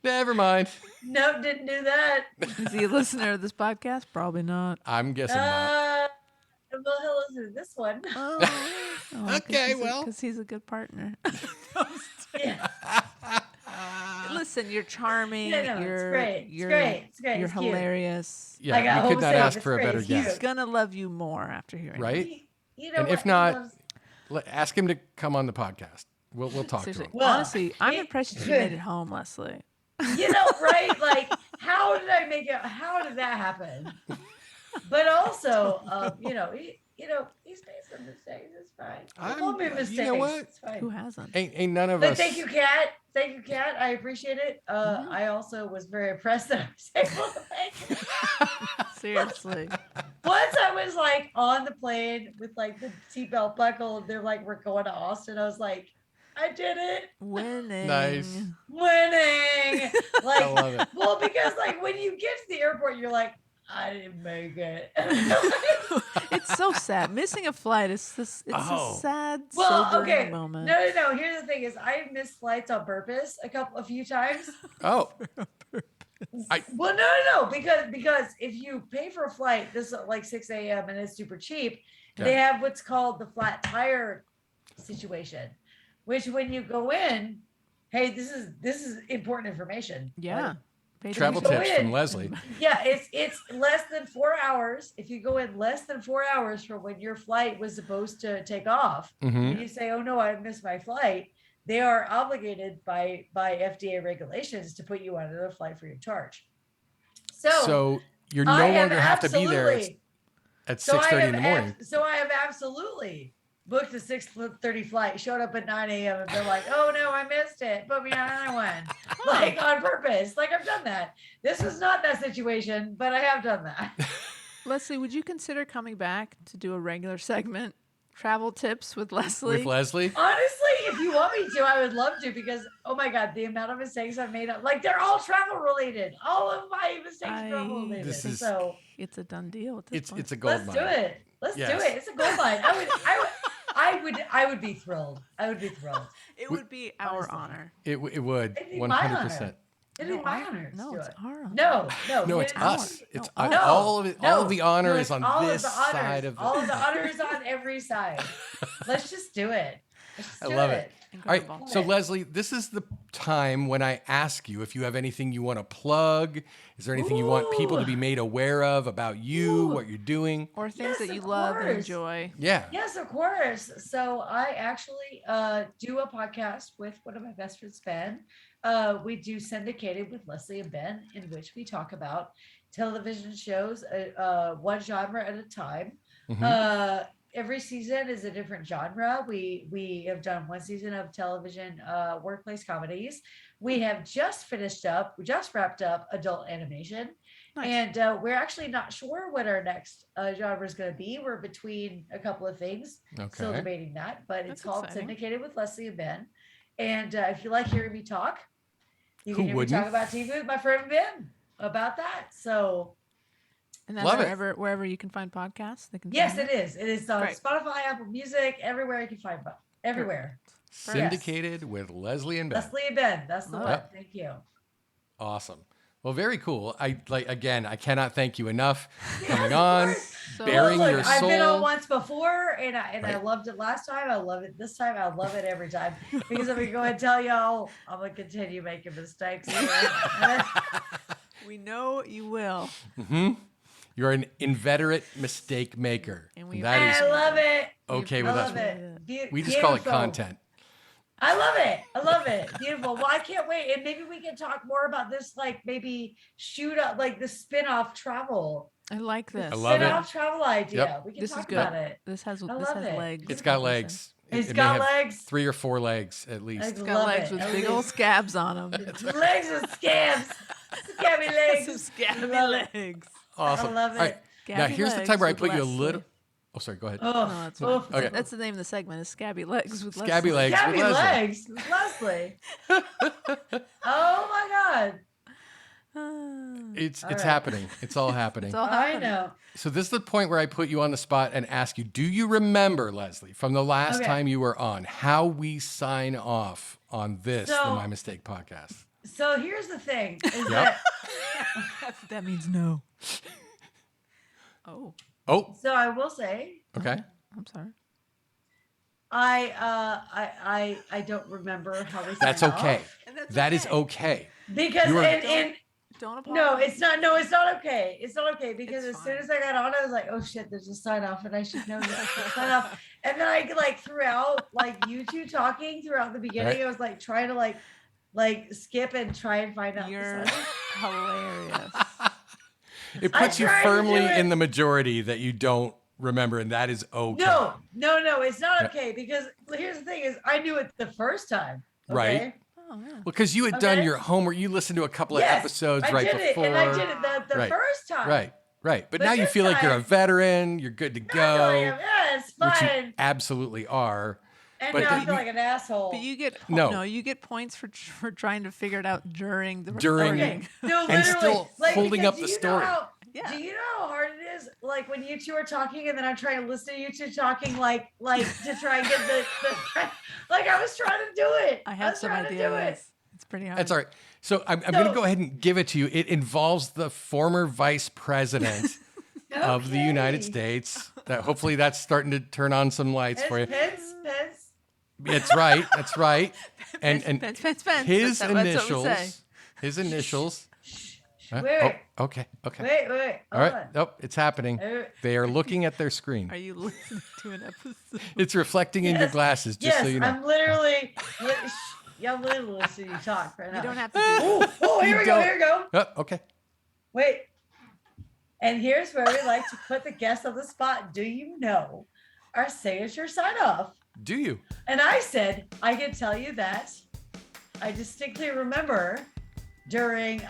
Never mind. Nope, didn't do that. is he a listener of this podcast? Probably not. I'm guessing not. Well, he'll listen to this one. Okay, well. Because he's a good partner. Yeah. Listen, you're charming. Yeah, no, it's you're great. It's You're, great. It's great. You're It's cute. hilarious. I Yeah, got you could home not safe. ask It's for a great. better It's guest. He's gonna love you more after hearing. Right? You know And if what? He not, loves- Ask him to come on the podcast. We'll talk Seriously. to him. Well, Honestly, I'm it- impressed that you made it home, Lesley. you know, right? Like, how did I make it? How did that happen? But also, he's made some mistakes. It's fine. We'll make mistakes. You know what? It's fine. Who hasn't? Ain't none of But us. thank you, Kat. Thank you, Kat. I appreciate it. I also was very impressed that I was able to make it. Seriously. Once I was like on the plane with like the seatbelt buckle, they're like, we're going to Austin. I was like, I did it. Winning. Nice. Winning. Like, I love it. well, because like when you get to the airport, you're like, I didn't make it. It's so sad. Missing a flight is this. It's Oh. a sad, Well, sobering okay. moment. No. Here's the thing: is I've missed flights on purpose a few times. Oh, Well, no, because if you pay for a flight, this is like 6 a.m. and it's super cheap. They have what's called the flat tire situation, which when you go in, hey, this is important information. Yeah. Travel tips from Lesley. Yeah, it's less than 4 hours. If you go in less than 4 hours from when your flight was supposed to take off, and you say, "Oh no, I missed my flight," they are obligated by FDA regulations to put you on another flight free of charge. So you no longer have to be there at 6:30 in the morning. So I have absolutely booked a 6:30 flight, showed up at 9 a.m. and they're like, "Oh no, I missed it. Put me on another one." Like on purpose. Like I've done that. This was not that situation, but I have done that. Lesley, would you consider coming back to do a regular segment? Travel tips with Lesley? With Lesley? Honestly, if you want me to, I would love to, because oh my God, the amount of mistakes I've made, like they're all travel related. All of my mistakes are travel related. So it's a done deal. It's a gold mine. Let's do it. Let's do it. It's a gold mine. I would be thrilled. I would be thrilled. It would be our honor. It would. It'd be 100%. It'd be my honor. No, it's our honor. No, it's us. It's no, all of it. no, all of the honor no, is on all this of the honors, side of all of the honor is on every side. Let's just do it. I love it. Incredible. All right. So Lesley, this is the time when I ask you if you have anything you want to plug. Is there anything you want people to be made aware of about you, what you're doing? Or things that you love and enjoy. Yeah. Yes, of course. So I actually do a podcast with one of my best friends, Ben. We do Syndicated with Lesley and Ben, in which we talk about television shows, one genre at a time. Every season is a different genre. We have done one season of television workplace comedies. We have just wrapped up adult animation. Nice. And we're actually not sure what our next genre is going to be. We're between a couple of things, still debating that, but it's called exciting. Syndicated with Lesley and Ben. And if you like hearing me talk, you can hear me talk about TV with my friend Ben about that. So, and that's wherever you can find podcasts. Yes, it is. It is on Spotify, Apple Music, everywhere you can find everywhere. Syndicated with Lesley and Ben. Lesley and Ben. That's the one. Thank you. Awesome. Well, very cool. I cannot thank you enough coming on, bearing your soul. I've been on once before, and I loved it last time. I love it this time. I love it every time, because I'm gonna go ahead and tell y'all I'm gonna continue making mistakes. We know you will. You're an inveterate mistake maker. And I love it. Okay with us. We just beautiful. Call it content. I love it. Beautiful. Well, I can't wait. And maybe we can talk more about this, like maybe shoot up like the spin-off travel. I like this. I love spin-off travel idea. Yep. We can talk about it. This has legs. It's got legs. It's got legs. 3 or 4 legs at least. It's got legs with big old scabs on them. Legs with scabs. Scabby legs. Some scabby legs. Awesome. I love it. All right. Now here's the time where I put you a little. Oh, sorry. Go ahead. Oh, no, that's fine. Okay. That's the name of the segment. Is Scabby Legs with Lesley. Scabby Legs Scabby with Lesley. Legs with Lesley. Oh my God. It's happening. It's all happening. It's all happening. I know. So this is the point where I put you on the spot and ask you, do you remember, Lesley, from the last time you were on, how we sign off on this, the My Mistake podcast? So here's the thing. Is that means no. Oh. So I will say. Okay. I'm sorry. I don't remember how we. That's okay. That is okay. Because don't apologize. No, it's not. No, it's not okay. It's not okay because as soon as I got on, I was like, oh shit, there's a sign off, and I should know that sign off. And then I throughout you two talking throughout the beginning, I was trying to skip and try and find out. You're hilarious. It puts you firmly in the majority that you don't remember, and that is okay. No, it's not okay because here's the thing: is I knew it the first time, right? Oh, yeah. Well, because you had done your homework, you listened to a couple of episodes before. I did it the first time. Right. But now you feel like you're a veteran. You're good to go. Yes, fine. Which you absolutely are. And now I feel like an asshole. But you get you get points for trying to figure it out during the recording. And still holding up the story. Do you know how hard it is? Like when you two are talking, and then I'm trying to listen to you two talking, like to try and get the I was trying to do it. I have some ideas. It's pretty hard. That's all right. So I'm going to go ahead and give it to you. It involves the former vice president of the United States. That hopefully that's starting to turn on some lights for you. Pence. That's right. And Pence. his initials. Wait. Oh, okay. Wait. All right. Oh, it's happening. They are looking at their screen. Are you listening to an episode? It's reflecting in your glasses, just so you know. I'm literally. I'm literally listening to you talk right now. You don't have to do that. Oh, here we go. Oh, okay. Wait. And here's where we like to put the guest on the spot. Do you know our signature sign off? Do you? And I said, I can tell you that I distinctly remember during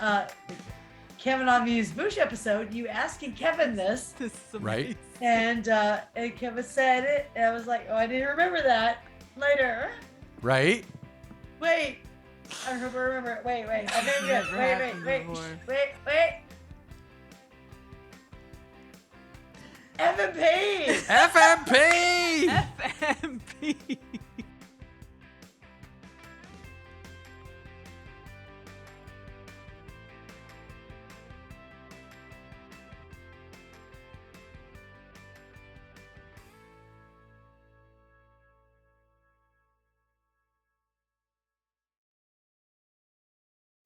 Kevin on Muse Bush episode, you asking Kevin this. This is Right. amazing. And Kevin said it. And I was like, oh, I didn't remember that later. Right? Wait. I remember it. Wait. I think Never happened wait. before. Wait. FMP. FMP! FMP.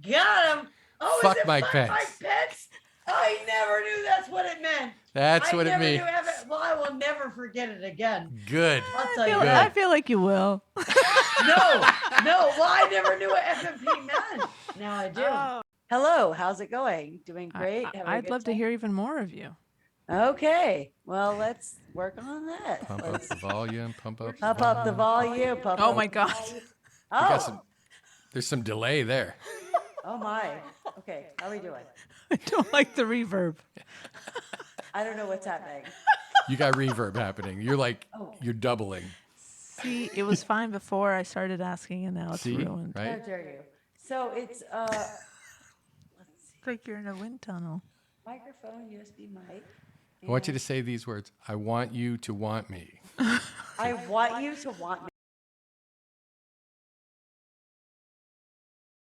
Got him. Oh, Fuck is it Mike fuck Pence. Mike Pence? I never knew that's what it meant. That's what it never means. knew well, I will never forget it again. Good. I'll tell you Good. I that. feel like you will. No. Well, I never knew what FMP meant. Now I do. Oh. Hello, how's it going? Doing great? Having a I'd good love to time? hear even more of you. Okay, well, let's work on that. Pump up the volume. Pump up. Pump up the volume. Oh my God. There's some delay there. Oh my. Okay, how are we doing? I don't like the reverb. I don't know what's happening. You got reverb happening. You're doubling. See, it was fine before I started asking, and now it's See? ruined. How Right? dare you? So it's It's like you're in a wind tunnel. microphone, USB mic. I want you to say these words. I want you to want me. I want you to want me.